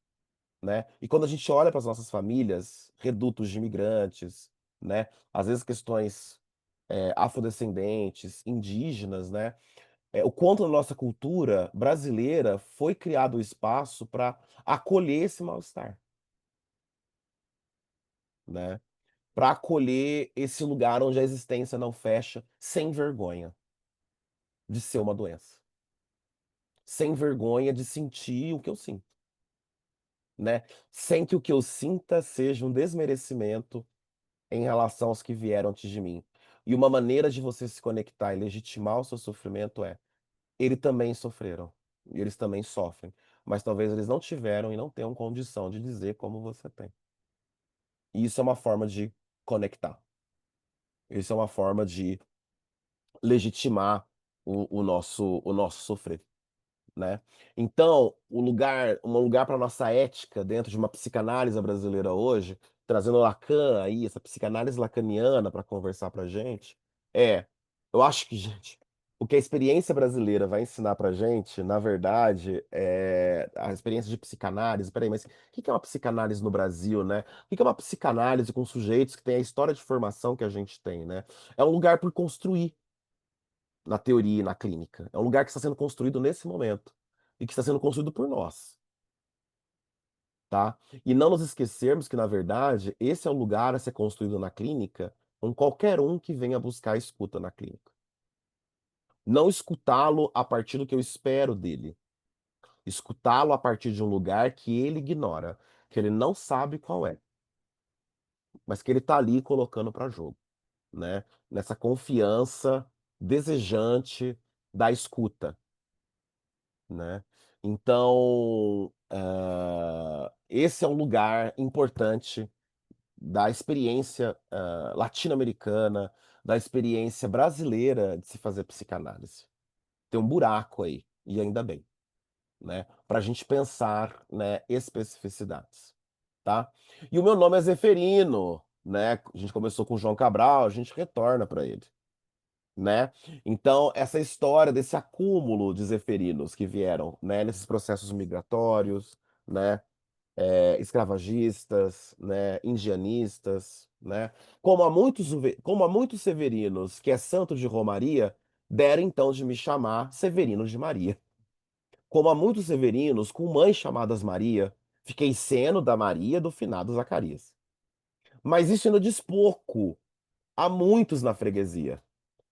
né. E quando a gente olha para as nossas famílias, redutos de imigrantes, né, às vezes questões, afrodescendentes, indígenas, né, o quanto na nossa cultura brasileira foi criado o espaço para acolher esse mal-estar, né, para acolher esse lugar onde a existência não fecha, sem vergonha de ser uma doença, sem vergonha de sentir o que eu sinto, né, sem que o que eu sinta seja um desmerecimento em relação aos que vieram antes de mim. E uma maneira de você se conectar e legitimar o seu sofrimento é: eles também sofreram, e eles também sofrem, mas talvez eles não tiveram e não tenham condição de dizer como você tem. E isso é uma forma de conectar, isso é uma forma de legitimar o nosso sofrer, né. Então, um lugar para nossa ética dentro de uma psicanálise brasileira hoje, trazendo Lacan aí, essa psicanálise lacaniana para conversar pra gente, é, eu acho que gente, o que a experiência brasileira vai ensinar pra gente, na verdade, a experiência de psicanálise, espera aí, mas o que que é uma psicanálise no Brasil, né? O que que é uma psicanálise com sujeitos que têm a história de formação que a gente tem, né? É um lugar por construir, na teoria e na clínica. É um lugar que está sendo construído nesse momento, e que está sendo construído por nós, tá. E não nos esquecermos que, na verdade, esse é um lugar a ser construído na clínica com qualquer um que venha buscar escuta na clínica. Não escutá-lo a partir do que eu espero dele, escutá-lo a partir de um lugar que ele ignora, que ele não sabe qual é, mas que ele está ali colocando para jogo, né, nessa confiança desejante da escuta. Né. Então, esse é um lugar importante da experiência, latino-americana, da experiência brasileira de se fazer psicanálise. Tem um buraco aí, e ainda bem, né, pra gente pensar, né, especificidades, tá. E o meu nome é Zeferino, né, a gente começou com o João Cabral, a gente retorna para ele. Né. Então essa história desse acúmulo de zeferinos que vieram, né, nesses processos migratórios, né, escravagistas, né, indianistas, né, como há muitos severinos que é santo de romaria, deram então de me chamar Severino de Maria. Como há muitos severinos com mães chamadas Maria, fiquei seno da Maria do finado Zacarias. Mas isso ainda diz pouco a muitos na freguesia.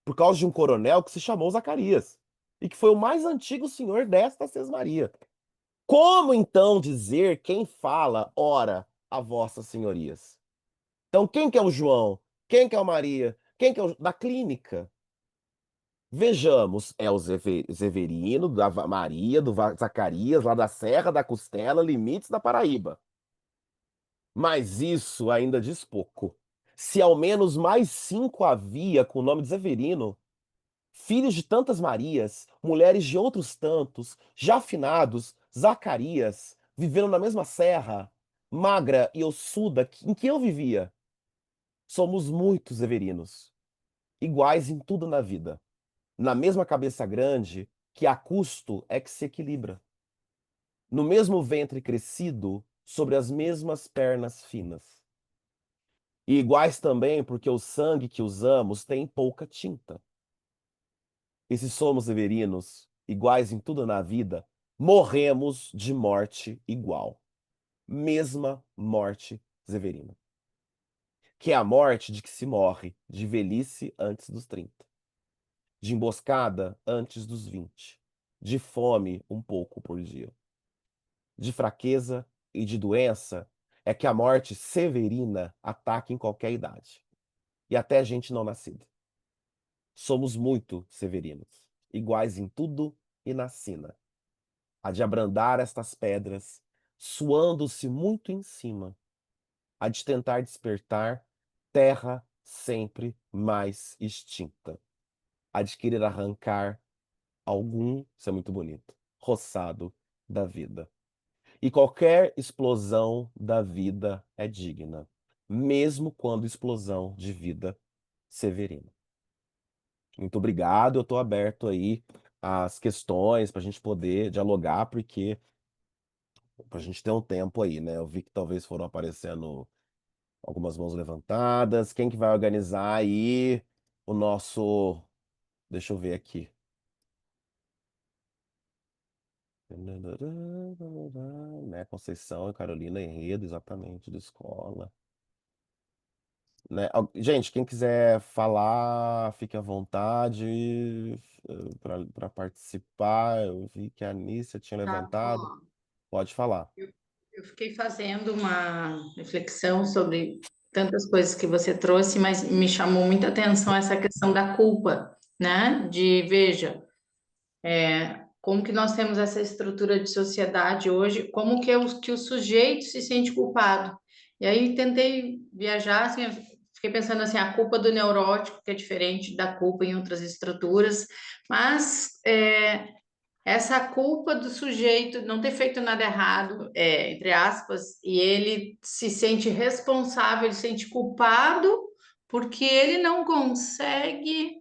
Por causa de um coronel que se chamou Zacarias, e que foi o mais antigo senhor desta sesmaria. Como então dizer quem fala, ora, a vossas senhorias? Então quem que é o João? Quem que é o Maria? Quem que é o da clínica? Vejamos, é o Zeverino, da Maria, do Zacarias, lá da Serra da Costela, limites da Paraíba. Mas isso ainda diz pouco. Se ao menos mais 5 havia com o nome de Zeverino, Filhos de tantas Marias, mulheres de outros tantos, já finados, Zacarias, viveram na mesma serra, magra e ossuda em que eu vivia. Somos muitos Severinos, iguais em tudo na vida, na mesma cabeça grande, que a custo é que se equilibra, no mesmo ventre crescido, sobre as mesmas pernas finas. E iguais também porque o sangue que usamos tem pouca tinta. E se somos severinos, iguais em tudo na vida, morremos de morte igual. Mesma morte severina. Que é a morte de que se morre de velhice antes dos 30, de emboscada antes dos 20, de fome um pouco por dia, de fraqueza e de doença, é que a morte severina ataca em qualquer idade, e até gente não nascida. Somos muito severinos, iguais em tudo e na sina. Há de abrandar estas pedras, suando-se muito em cima, há de tentar despertar terra sempre mais extinta, há de querer arrancar algum, isso é muito bonito, roçado da vida. E qualquer explosão da vida é digna, mesmo quando explosão de vida severina. Muito obrigado, eu estou aberto aí às questões para a gente poder dialogar, porque para a gente ter um tempo aí, né? Eu vi que talvez foram aparecendo algumas mãos levantadas. Quem que vai organizar aí o nosso... Deixa eu ver aqui. Né? Conceição e Carolina Enredo, exatamente, da escola. Né? Gente, quem quiser falar, fique à vontade para participar. Eu vi que a Anícia tinha Tá, levantado. ó, Pode falar. eu fiquei fazendo uma reflexão sobre tantas coisas que você trouxe, mas me chamou muita atenção essa questão da culpa, né? Veja, como que nós temos essa estrutura de sociedade hoje, como que, que o sujeito se sente culpado. E aí tentei viajar, assim, eu fiquei pensando assim, a culpa do neurótico, que é diferente da culpa em outras estruturas, mas essa culpa do sujeito não ter feito nada errado, entre aspas, e ele se sente responsável, ele se sente culpado porque ele não consegue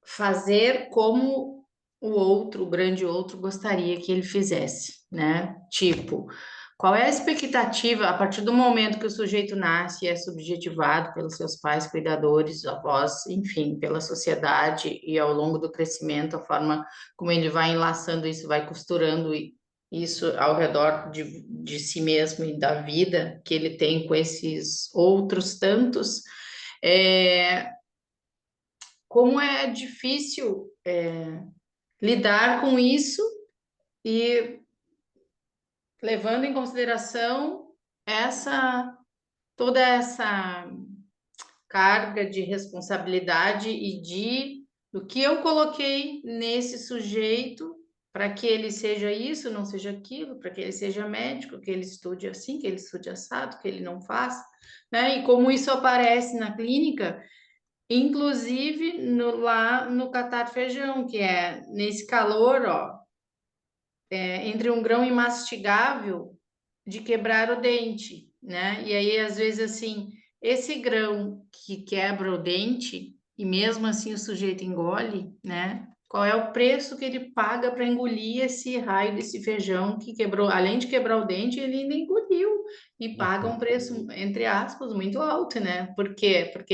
fazer como o outro, o grande outro, gostaria que ele fizesse, né? Tipo, qual é a expectativa a partir do momento que o sujeito nasce e é subjetivado pelos seus pais, cuidadores, avós, enfim, pela sociedade e ao longo do crescimento, a forma como ele vai enlaçando isso, vai costurando isso ao redor de si mesmo e da vida que ele tem com esses outros tantos, é, como é difícil lidar com isso e levando em consideração essa toda essa carga de responsabilidade e de do que eu coloquei nesse sujeito para que ele seja isso, não seja aquilo, para que ele seja médico, que ele estude assim, que ele estude assado, que ele não faça, né? E como isso aparece na clínica, inclusive lá no catar feijão, que é nesse calor, ó, entre um grão imastigável de quebrar o dente, né? E aí, às vezes, assim, esse grão que quebra o dente, e mesmo assim o sujeito engole, né? Qual é o preço que ele paga para engolir esse raio desse feijão que quebrou? Além de quebrar o dente, ele ainda engoliu e paga um preço, entre aspas, muito alto, né? Por quê? Porque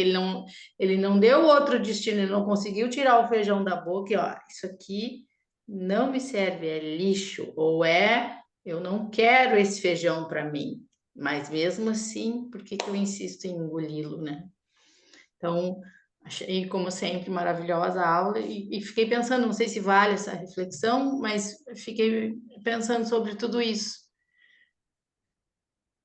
ele não deu outro destino, ele não conseguiu tirar o feijão da boca e, ó, isso aqui não me serve, é lixo, ou eu não quero esse feijão para mim, mas mesmo assim, por que que eu insisto em engoli-lo, né? Então, achei, como sempre, maravilhosa a aula e fiquei pensando, não sei se vale essa reflexão, mas fiquei pensando sobre tudo isso.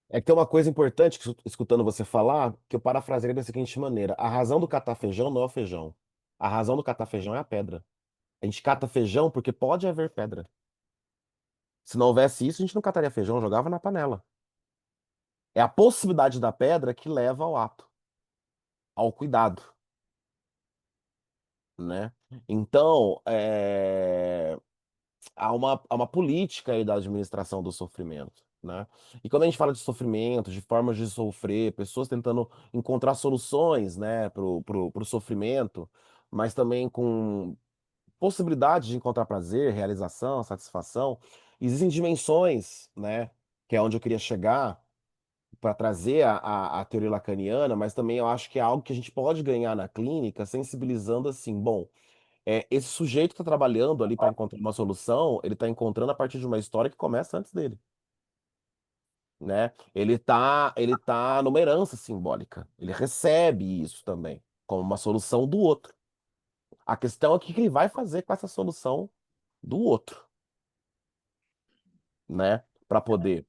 É que tem uma coisa importante, que escutando você falar, que eu parafraseei da seguinte maneira: a razão do catar feijão não é o feijão. A razão do catar feijão é a pedra. A gente cata feijão porque pode haver pedra. Se não houvesse isso, a gente não cataria feijão, jogava na panela. É a possibilidade da pedra que leva ao ato, ao cuidado. né? Então, há uma política aí da administração do sofrimento, né? E quando a gente fala de sofrimento, de formas de sofrer, pessoas tentando encontrar soluções, né, pro sofrimento, mas também com possibilidade de encontrar prazer, realização, satisfação, existem dimensões, né, que é onde eu queria chegar para trazer a teoria lacaniana, mas também eu acho que é algo que a gente pode ganhar na clínica, sensibilizando assim, bom, esse sujeito que está trabalhando ali para encontrar uma solução, ele está encontrando a partir de uma história que começa antes dele, né? Ele tá numa herança simbólica. Ele recebe isso também como uma solução do outro. A questão é o que que ele vai fazer com essa solução do outro, né? Para poder.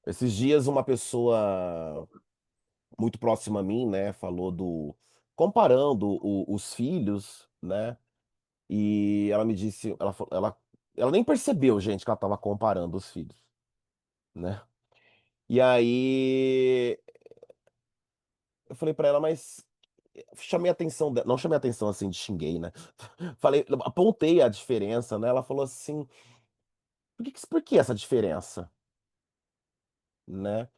Esses dias uma pessoa muito próxima a mim, né, falou do comparando os filhos, né? E ela me disse, ela nem percebeu, gente, que ela estava comparando os filhos, né? E aí eu falei pra ela, mas chamei a atenção dela, não chamei a atenção assim de xinguei, né? Falei, apontei a diferença, né? Ela falou assim, por que essa diferença, né?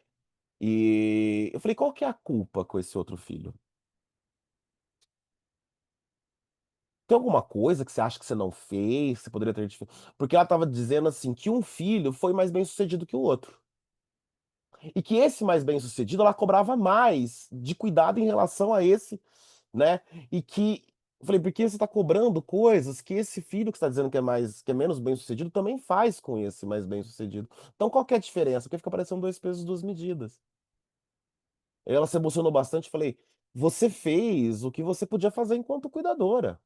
E eu falei, qual que é a culpa com esse outro filho? Tem alguma coisa que você acha que você não fez, que você poderia ter feito? Porque ela estava dizendo assim que um filho foi mais bem sucedido que o outro. E que esse mais bem sucedido, ela cobrava mais de cuidado em relação a esse, né? E que eu falei, porque você está cobrando coisas que esse filho que está dizendo que é menos bem sucedido também faz com esse mais bem sucedido. Então qual que é a diferença? Porque fica parecendo dois pesos, duas medidas. Aí ela se emocionou bastante, falei, você fez o que você podia fazer enquanto cuidadora.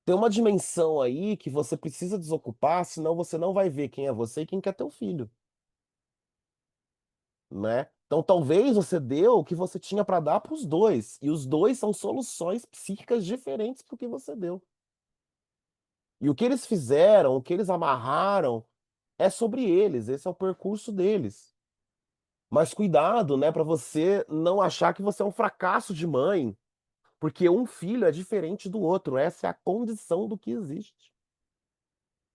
Tem uma dimensão aí que você precisa desocupar, senão você não vai ver quem é você e quem quer teu filho, né? Então talvez você deu o que você tinha para dar para os dois, e os dois são soluções psíquicas diferentes pro que você deu. E o que eles fizeram, o que eles amarraram, é sobre eles, esse é o percurso deles. Mas cuidado, né, para você não achar que você é um fracasso de mãe, porque um filho é diferente do outro, essa é a condição do que existe.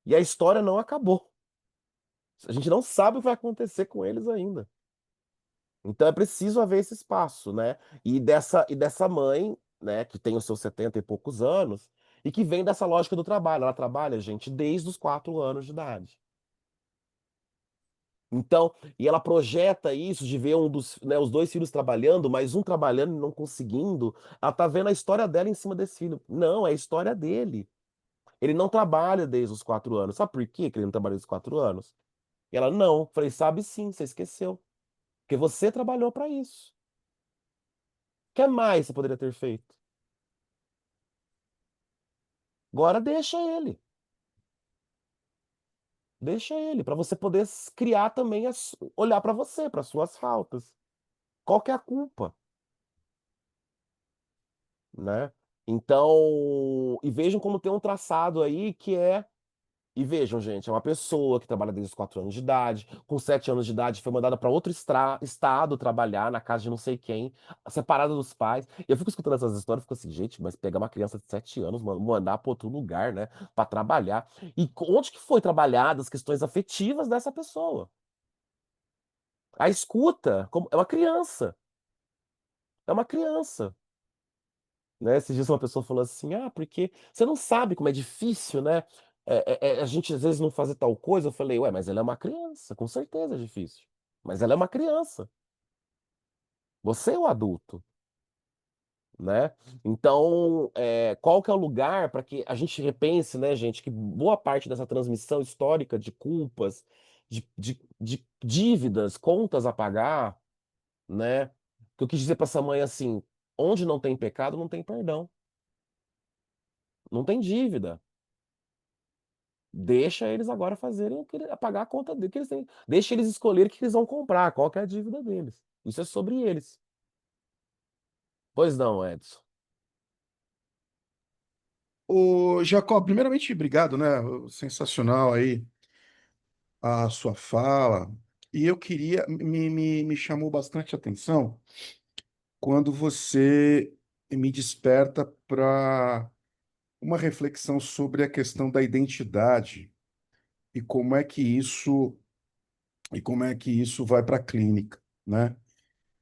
E a história não acabou. A gente não sabe o que vai acontecer com eles ainda. Então é preciso haver esse espaço, né? E dessa mãe, né, que tem os seus 70 e poucos anos, e que vem dessa lógica do trabalho. Ela trabalha, gente, desde os 4 anos de idade. Então, e ela projeta isso de ver né, os dois filhos trabalhando, mas um trabalhando e não conseguindo. Ela tá vendo a história dela em cima desse filho. Não, é a história dele. Ele não trabalha desde os 4 anos. Sabe por quê que ele não trabalha desde os 4 anos? E ela, não. Falei, sabe sim, você esqueceu. Porque você trabalhou para isso. O que mais você poderia ter feito? Agora deixa ele. Deixa ele, para você poder criar também, olhar para você, para suas faltas. Qual que é a culpa, né? Então, e vejam como tem um traçado aí que é. E vejam, gente, é uma pessoa que trabalha desde os 4 anos de idade, com 7 anos de idade, foi mandada para outro estado trabalhar, na casa de não sei quem, separada dos pais. E eu fico escutando essas histórias e fico assim, gente, mas pegar uma criança de 7 anos, mandar para outro lugar, né, para trabalhar. E onde que foi trabalhadas as questões afetivas dessa pessoa? A escuta, é uma criança. É uma criança. Né? Esses dias uma pessoa falou assim: ah, porque você não sabe como é difícil, né? A gente às vezes não fazer tal coisa. Eu falei, ué, mas ela é uma criança, com certeza é difícil. Mas ela é uma criança. Você é o adulto, né? Então, qual que é o lugar para que a gente repense, né, gente, que boa parte dessa transmissão histórica de culpas, de dívidas, contas a pagar, né? Que eu quis dizer para essa mãe assim: onde não tem pecado, não tem perdão, não tem dívida. Deixa eles agora fazerem pagar a conta deles, que eles têm. Deixa eles escolherem o que eles vão comprar, qual que é a dívida deles. Isso é sobre eles. Pois não, Edson. Ô, Jacó, primeiramente, obrigado, né? Sensacional aí a sua fala. E eu queria, me chamou bastante atenção quando você me desperta para uma reflexão sobre a questão da identidade e como é que isso vai para a clínica, né?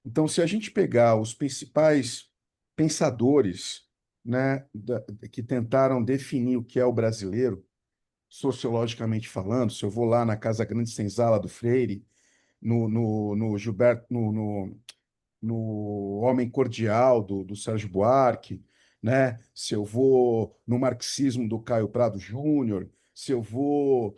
Então, se a gente pegar os principais pensadores, né, que tentaram definir o que é o brasileiro, sociologicamente falando, se eu vou lá na Casa Grande Senzala do Freire, no Gilberto, no Homem Cordial do Sérgio Buarque, né? Se eu vou no marxismo do Caio Prado Júnior, se eu vou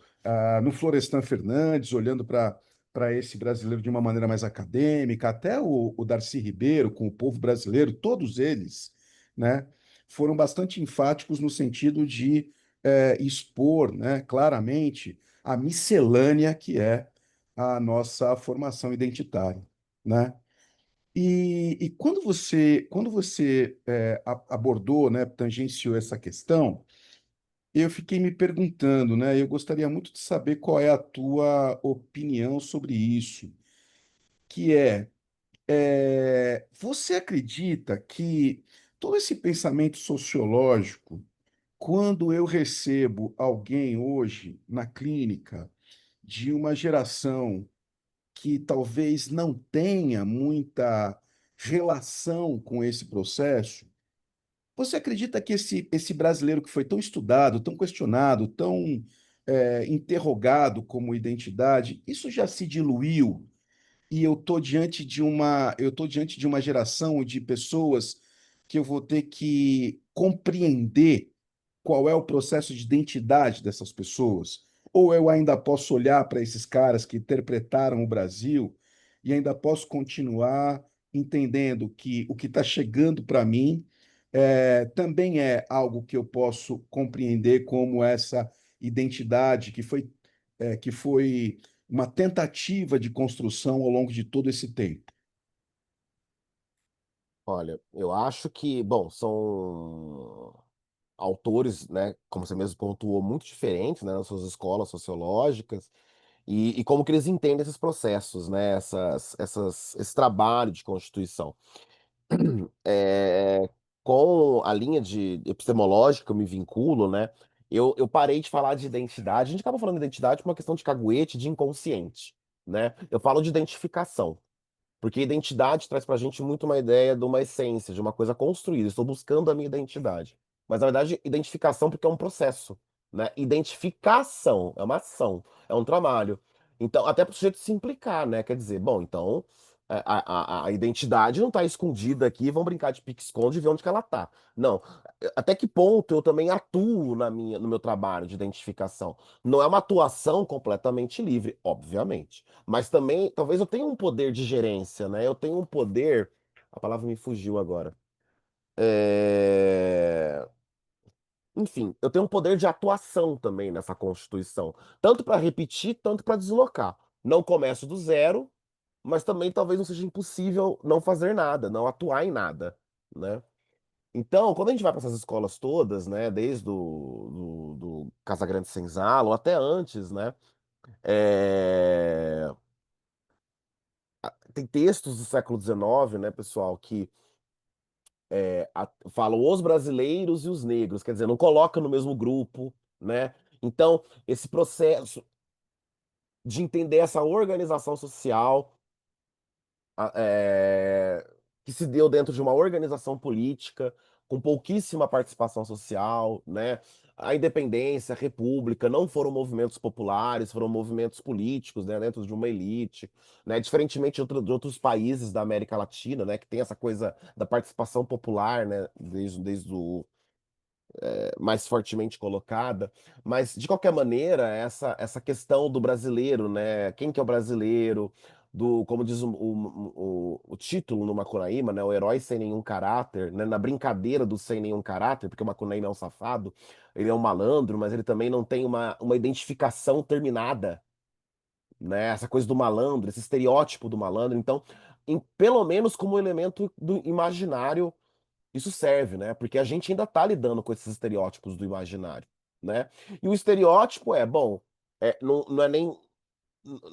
no Florestan Fernandes, olhando para esse brasileiro de uma maneira mais acadêmica, até o Darcy Ribeiro, com o povo brasileiro, todos eles, né, foram bastante enfáticos no sentido de expor, né, claramente a miscelânea que é a nossa formação identitária, né? E quando você abordou, né, tangenciou essa questão, eu fiquei me perguntando, né, eu gostaria muito de saber qual é a tua opinião sobre isso, que você acredita que todo esse pensamento sociológico, quando eu recebo alguém hoje na clínica de uma geração que talvez não tenha muita relação com esse processo, você acredita que esse brasileiro que foi tão estudado, tão questionado, tão interrogado como identidade, isso já se diluiu e eu tô diante de uma geração de pessoas que eu vou ter que compreender qual é o processo de identidade dessas pessoas? Ou eu ainda posso olhar para esses caras que interpretaram o Brasil e ainda posso continuar entendendo que o que está chegando para mim também é algo que eu posso compreender como essa identidade que foi uma tentativa de construção ao longo de todo esse tempo. Olha, eu acho que, bom, são autores, né, como você mesmo pontuou, muito diferentes, né, nas suas escolas sociológicas, e como que eles entendem esses processos, né, esse trabalho de constituição. É, com a linha de epistemológica que eu me vinculo, né, eu parei de falar de identidade, a gente acaba falando de identidade por uma questão de caguete, de inconsciente, né, eu falo de identificação. Porque identidade traz pra gente muito uma ideia de uma essência, de uma coisa construída. Estou buscando a minha identidade. Mas, na verdade, identificação porque é um processo, né? Identificação é uma ação, é um trabalho. Então, até para o sujeito se implicar, né? Quer dizer, bom, então a identidade não está escondida aqui, vamos brincar de pique-esconde e ver onde que ela tá. Não. Até que ponto eu também atuo no meu trabalho de identificação? Não é uma atuação completamente livre, obviamente. Mas também, talvez eu tenha um poder de gerência, né? Eu tenho um poder. A palavra me fugiu agora. É, Enfim, eu tenho um poder de atuação também nessa Constituição. Tanto para repetir, tanto para deslocar. Não começo do zero, mas também talvez não seja impossível não fazer nada, não atuar em nada, né? Então, quando a gente vai para essas escolas todas, né, desde do Casagrande Senzala, ou até antes, né, é, tem textos do século XIX, né, pessoal, que falam os brasileiros e os negros, quer dizer, não coloca no mesmo grupo, né? Então, esse processo de entender essa organização social a- é, que se deu dentro de uma organização política com pouquíssima participação social, né? A independência, a república, não foram movimentos populares, foram movimentos políticos, né, dentro de uma elite, né? Diferentemente de outros países da América Latina, né, que tem essa coisa da participação popular, né, desde o mais fortemente colocada, mas de qualquer maneira, essa questão do brasileiro, né? Quem que é o brasileiro? Como diz o título no Macunaíma, né? O herói sem nenhum caráter, né? Na brincadeira do sem nenhum caráter, porque o Macunaíma é um safado, ele é um malandro, mas ele também não tem uma identificação terminada, né? Essa coisa do malandro, esse estereótipo do malandro. Então, pelo menos como elemento do imaginário isso serve, né? Porque a gente ainda tá lidando com esses estereótipos do imaginário, né? E o estereótipo bom, não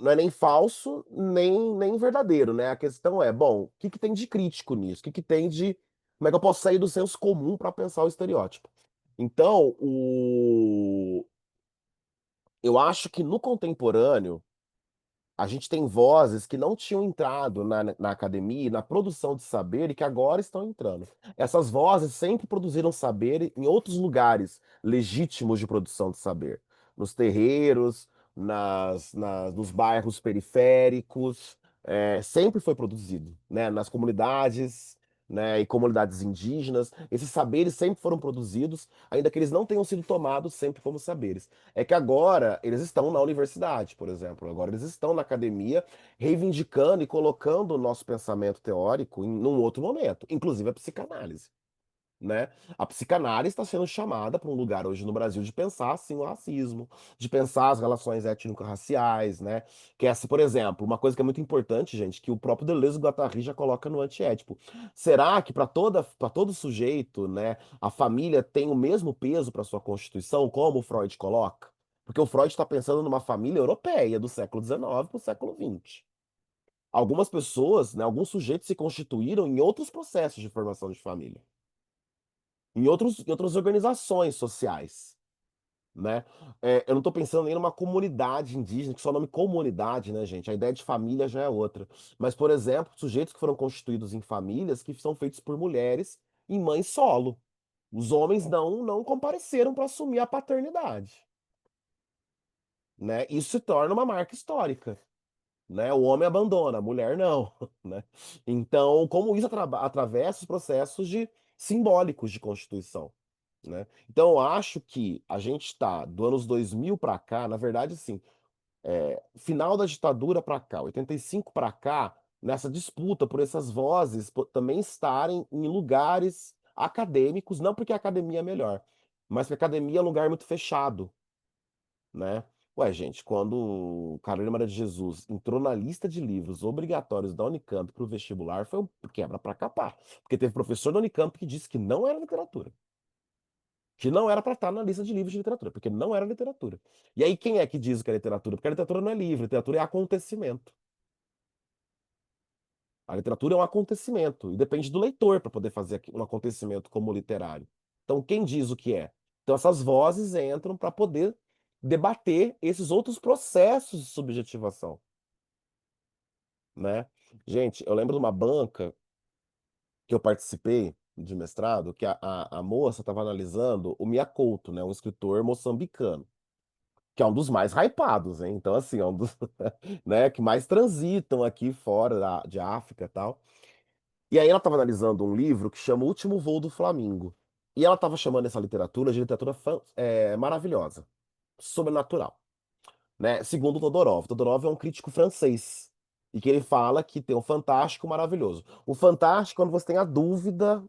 é nem falso, nem verdadeiro, né? A questão bom, o que que tem de crítico nisso? O que que tem de Como é que eu posso sair do senso comum para pensar o estereótipo? Então, eu acho que no contemporâneo, a gente tem vozes que não tinham entrado na academia, na produção de saber, e que agora estão entrando. Essas vozes sempre produziram saber em outros lugares legítimos de produção de saber. Nos terreiros, nos bairros periféricos, sempre foi produzido, né? Nas comunidades, né? E comunidades indígenas. Esses saberes sempre foram produzidos, ainda que eles não tenham sido tomados sempre como saberes. É que agora eles estão na universidade, por exemplo. Agora eles estão na academia, reivindicando e colocando o nosso pensamento teórico num outro momento, inclusive a psicanálise, né? A psicanálise está sendo chamada para um lugar hoje no Brasil de pensar assim o racismo, de pensar as relações étnico-raciais, né? Que essa, por exemplo, uma coisa que é muito importante, gente, que o próprio Deleuze e Guattari já coloca no antiético. Será que para todo sujeito, né, a família tem o mesmo peso para sua constituição, como o Freud coloca? Porque o Freud está pensando numa família europeia do século XIX para o século XX. Algumas pessoas, né, alguns sujeitos se constituíram em outros processos de formação de família, em outras organizações sociais, né? Eu não estou pensando nem numa comunidade indígena, que só o nome comunidade, né, gente? A ideia de família já é outra. Mas, por exemplo, sujeitos que foram constituídos em famílias que são feitos por mulheres e mães solo. Os homens não compareceram para assumir a paternidade, né? Isso se torna uma marca histórica, né? O homem abandona, a mulher não, né? Então, como isso atravessa os processos simbólicos de constituição, né? Então, eu acho que a gente está do anos 2000 para cá, na verdade, sim, final da ditadura para cá, 85 para cá, nessa disputa por essas vozes também estarem em lugares acadêmicos, não porque a academia é melhor, mas porque a academia é um lugar muito fechado, né? Ué, gente, quando Carolina Maria de Jesus entrou na lista de livros obrigatórios da Unicamp para o vestibular, foi um quebra para capar. Porque teve professor da Unicamp que disse que não era literatura. Que não era para estar na lista de livros de literatura, porque não era literatura. E aí, quem é que diz o que é literatura? Porque a literatura não é livro, a literatura é acontecimento. A literatura é um acontecimento, e depende do leitor para poder fazer um acontecimento como literário. Então, quem diz o que é? Então, essas vozes entram para poder debater esses outros processos de subjetivação, né? Gente, eu lembro de uma banca que eu participei de mestrado, que a moça estava analisando o Mia Couto, né, um escritor moçambicano, que é um dos mais hypados, hein? Então, assim, é um dos, né, que mais transitam aqui fora de África e tal. E aí ela estava analisando um livro que chama O Último Voo do Flamingo. E ela estava chamando essa literatura de literatura maravilhosa, sobrenatural, né? Segundo Todorov. Todorov é um crítico francês. E que ele fala que tem o fantástico e o maravilhoso. O fantástico é quando você tem a dúvida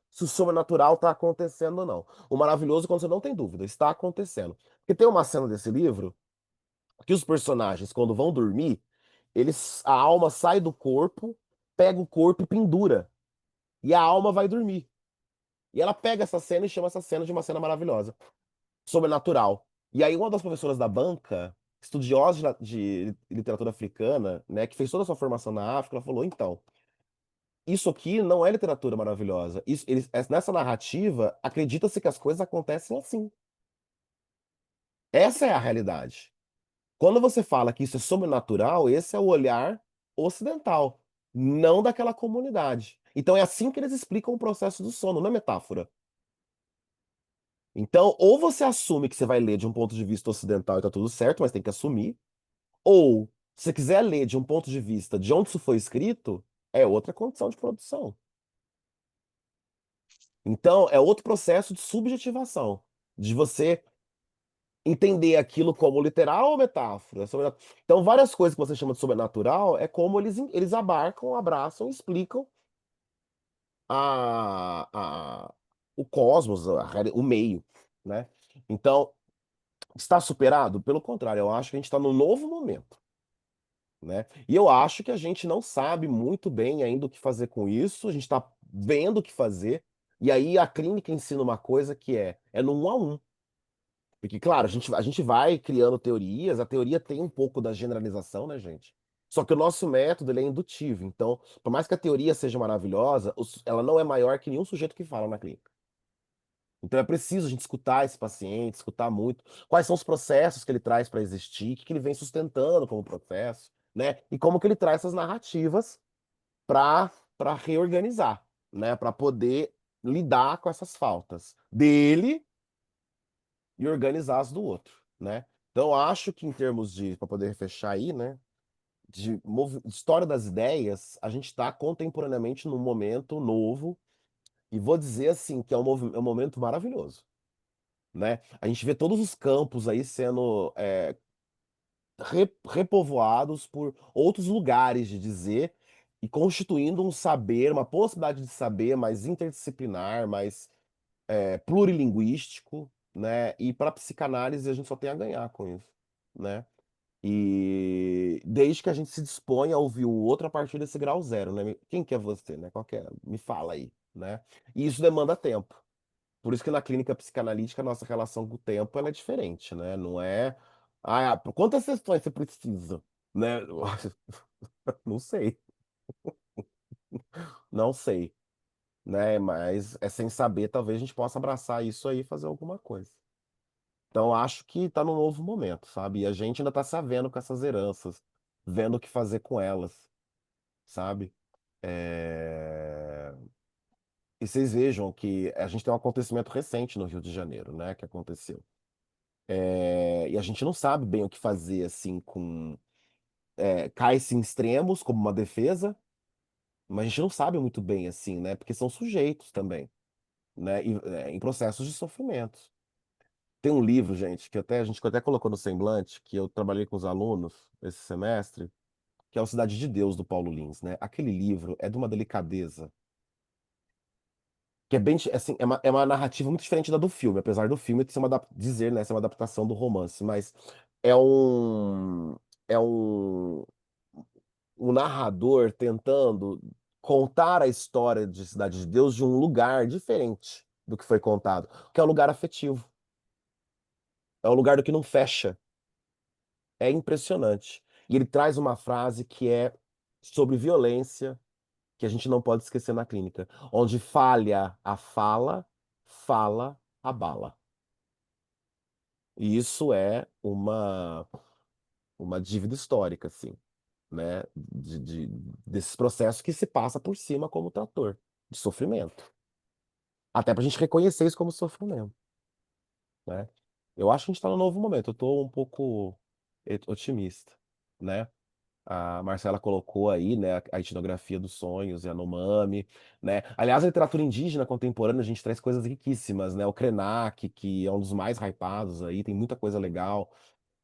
se o sobrenatural está acontecendo ou não. O maravilhoso é quando você não tem dúvida, está acontecendo. Porque tem uma cena desse livro que os personagens, quando vão dormir, a alma sai do corpo, pega o corpo e pendura. E a alma vai dormir. E ela pega essa cena e chama essa cena de uma cena maravilhosa, sobrenatural. E aí uma das professoras da banca, estudiosa de literatura africana, né, que fez toda a sua formação na África, ela falou, então, isso aqui não é literatura maravilhosa. Nessa narrativa, acredita-se que as coisas acontecem assim. Essa é a realidade. Quando você fala que isso é sobrenatural, esse é o olhar ocidental, não daquela comunidade. Então é assim que eles explicam o processo do sono, não é metáfora. Então, ou você assume que você vai ler de um ponto de vista ocidental e tá tudo certo, mas tem que assumir, ou se você quiser ler de um ponto de vista de onde isso foi escrito, é outra condição de produção. Então, é outro processo de subjetivação, de você entender aquilo como literal ou metáfora. Então, várias coisas que você chama de sobrenatural é como eles abarcam, abraçam, explicam o cosmos, o meio, né? Então, está superado? Pelo contrário, eu acho que a gente está num novo momento, né? E eu acho que a gente não sabe muito bem ainda o que fazer com isso, a gente está vendo o que fazer, e aí a clínica ensina uma coisa que é no 1 a 1. Porque, claro, a gente vai criando teorias, a teoria tem um pouco da generalização, né, gente? Só que o nosso método, ele é indutivo. Então, por mais que a teoria seja maravilhosa, ela não é maior que nenhum sujeito que fala na clínica. Então é preciso a gente escutar esse paciente, escutar muito quais são os processos que ele traz para existir, o que que ele vem sustentando como processo, né? E como que ele traz essas narrativas para reorganizar, né? Para poder lidar com essas faltas dele e organizar as do outro, né? Então acho que em termos de, para poder fechar aí, né? De história das ideias, a gente está contemporaneamente num momento novo e vou dizer assim que é um momento maravilhoso, né? A gente vê todos os campos aí sendo repovoados por outros lugares de dizer e constituindo um saber, uma possibilidade de saber mais interdisciplinar, mais plurilinguístico, né? E para psicanálise a gente só tem a ganhar com isso, né? E desde que a gente se dispõe a ouvir o outro a partir desse grau zero, né? Quem que é você, né? Qual que é? Me fala aí, né? E isso demanda tempo. Por isso que na clínica psicanalítica a nossa relação com o tempo ela é diferente, né? Não é, quantas sessões você precisa, né? Não sei, não sei, né? Mas é sem saber, talvez a gente possa abraçar isso aí e fazer alguma coisa. Então acho que tá num novo momento, sabe? E a gente ainda tá se havendo com essas heranças, vendo o que fazer com elas, sabe? É, E vocês vejam que a gente tem um acontecimento recente no Rio de Janeiro, né? Que aconteceu. E a gente não sabe bem o que fazer, assim, com. Cai-se em extremos, como uma defesa, mas a gente não sabe muito bem, assim, né? Porque são sujeitos também, né? Em processos de sofrimento. Tem um livro, gente, que a gente até colocou no Semblante, que eu trabalhei com os alunos esse semestre, que é o Cidade de Deus, do Paulo Lins, né? Aquele livro é de uma delicadeza, que é bem, assim, é uma narrativa muito diferente da do filme, apesar do filme ser dizer, né, ser uma adaptação do romance, mas é um, é um narrador tentando contar a história de Cidade de Deus de um lugar diferente do que foi contado, que é um lugar afetivo, é um lugar do que não fecha, é impressionante. E ele traz uma frase que é sobre violência, que a gente não pode esquecer na clínica, onde falha a fala, fala a bala. E isso é uma dívida histórica, assim, né? Desses processos que se passa por cima como trator de sofrimento. Até pra gente reconhecer isso como sofrimento, né? Eu acho que a gente tá num novo momento. Eu tô um pouco otimista, né? A Marcela colocou aí, né, a etnografia dos sonhos, Yanomami, né? Aliás, a literatura indígena contemporânea, a gente traz coisas riquíssimas, né? O Krenak, que é um dos mais hypados aí, tem muita coisa legal.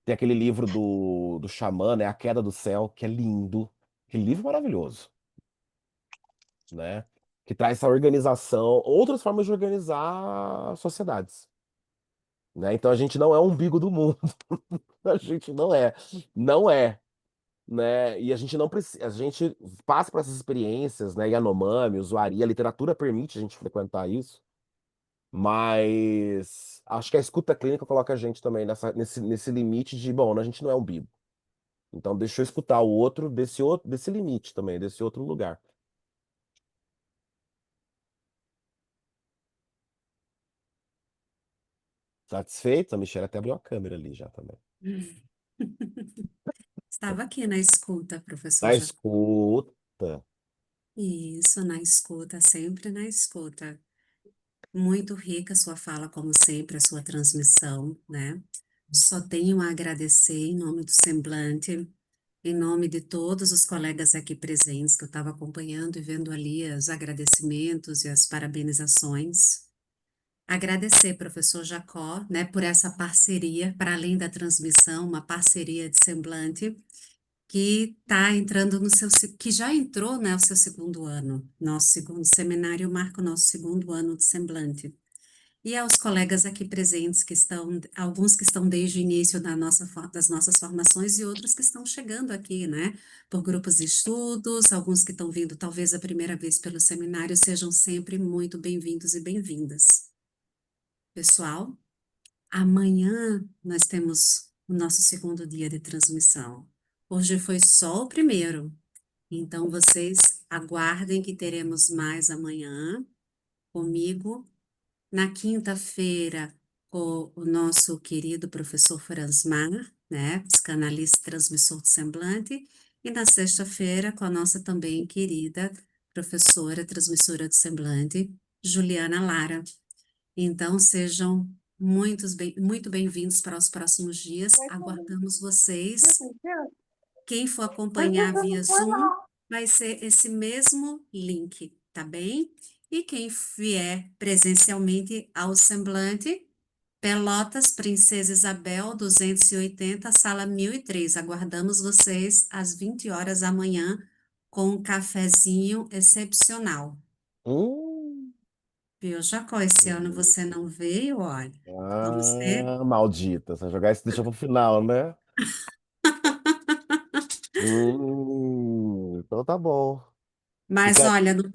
Tem aquele livro do Xamã, né? A Queda do Céu, que é lindo. Aquele livro maravilhoso, né? Que traz essa organização, outras formas de organizar sociedades, né? Então a gente não é o umbigo do mundo. A gente não é. Não é. Né? E a gente não precisa, a gente passa por essas experiências, né? Yanomami, usuária, a literatura permite a gente frequentar isso, mas acho que a escuta clínica coloca a gente também nesse limite de, bom, a gente não é umbigo. Então deixa eu escutar o outro, desse limite também, desse outro lugar. Satisfeito? A Michelle até abriu a câmera ali já também. Estava aqui na escuta, professor Na Jacó. escuta. Isso, na escuta, sempre na escuta. Muito rica a sua fala, como sempre, a sua transmissão, né? Só tenho a agradecer em nome do Semblante, em nome de todos os colegas aqui presentes, que eu estava acompanhando e vendo ali os agradecimentos e as parabenizações. Agradecer, professor Jacó, né, por essa parceria, para além da transmissão, uma parceria de Semblante, que está entrando no seu, que já entrou, né, o seu segundo ano. Nosso segundo seminário marca o nosso segundo ano de Semblante. E aos colegas aqui presentes que estão, alguns que estão desde o início das nossas formações e outros que estão chegando aqui, né, por grupos de estudos, alguns que estão vindo talvez a primeira vez pelo seminário, sejam sempre muito bem-vindos e bem-vindas. Pessoal, amanhã nós temos o nosso segundo dia de transmissão. Hoje foi só o primeiro. Então, vocês aguardem que teremos mais amanhã comigo. Na quinta-feira, com o nosso querido professor Fransmar, né, psicanalista e transmissor do semblante. E na sexta-feira, com a nossa também querida professora, transmissora do semblante, Juliana Lara. Então, sejam muito bem-vindos para os próximos dias. Aguardamos vocês. Quem for acompanhar via Zoom, vai ser esse mesmo link, tá bem? E quem vier presencialmente ao semblante, Pelotas, Princesa Isabel, 280, sala 1003. Aguardamos vocês às 20 horas amanhã com um cafezinho excepcional. Hum, Viu, Jacó? Esse ano você não veio, olha. Vamos ter? maldita, você vai jogar isso deixa pro final, né? Então tá bom. Mas Fica olha, no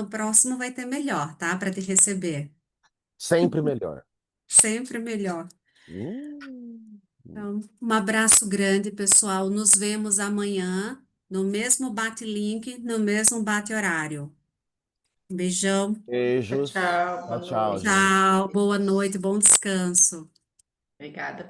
próximo vai ter melhor, tá? Para te receber. sempre melhor. Sempre melhor. Hum. Então, um abraço grande, pessoal. Nos vemos amanhã no mesmo bate-link, no mesmo bate-horário. Um beijão. Tchau, Beijos. tchau. Tchau, Boa tchau, noite. gente. Tchau. Boa noite, bom descanso. Obrigada.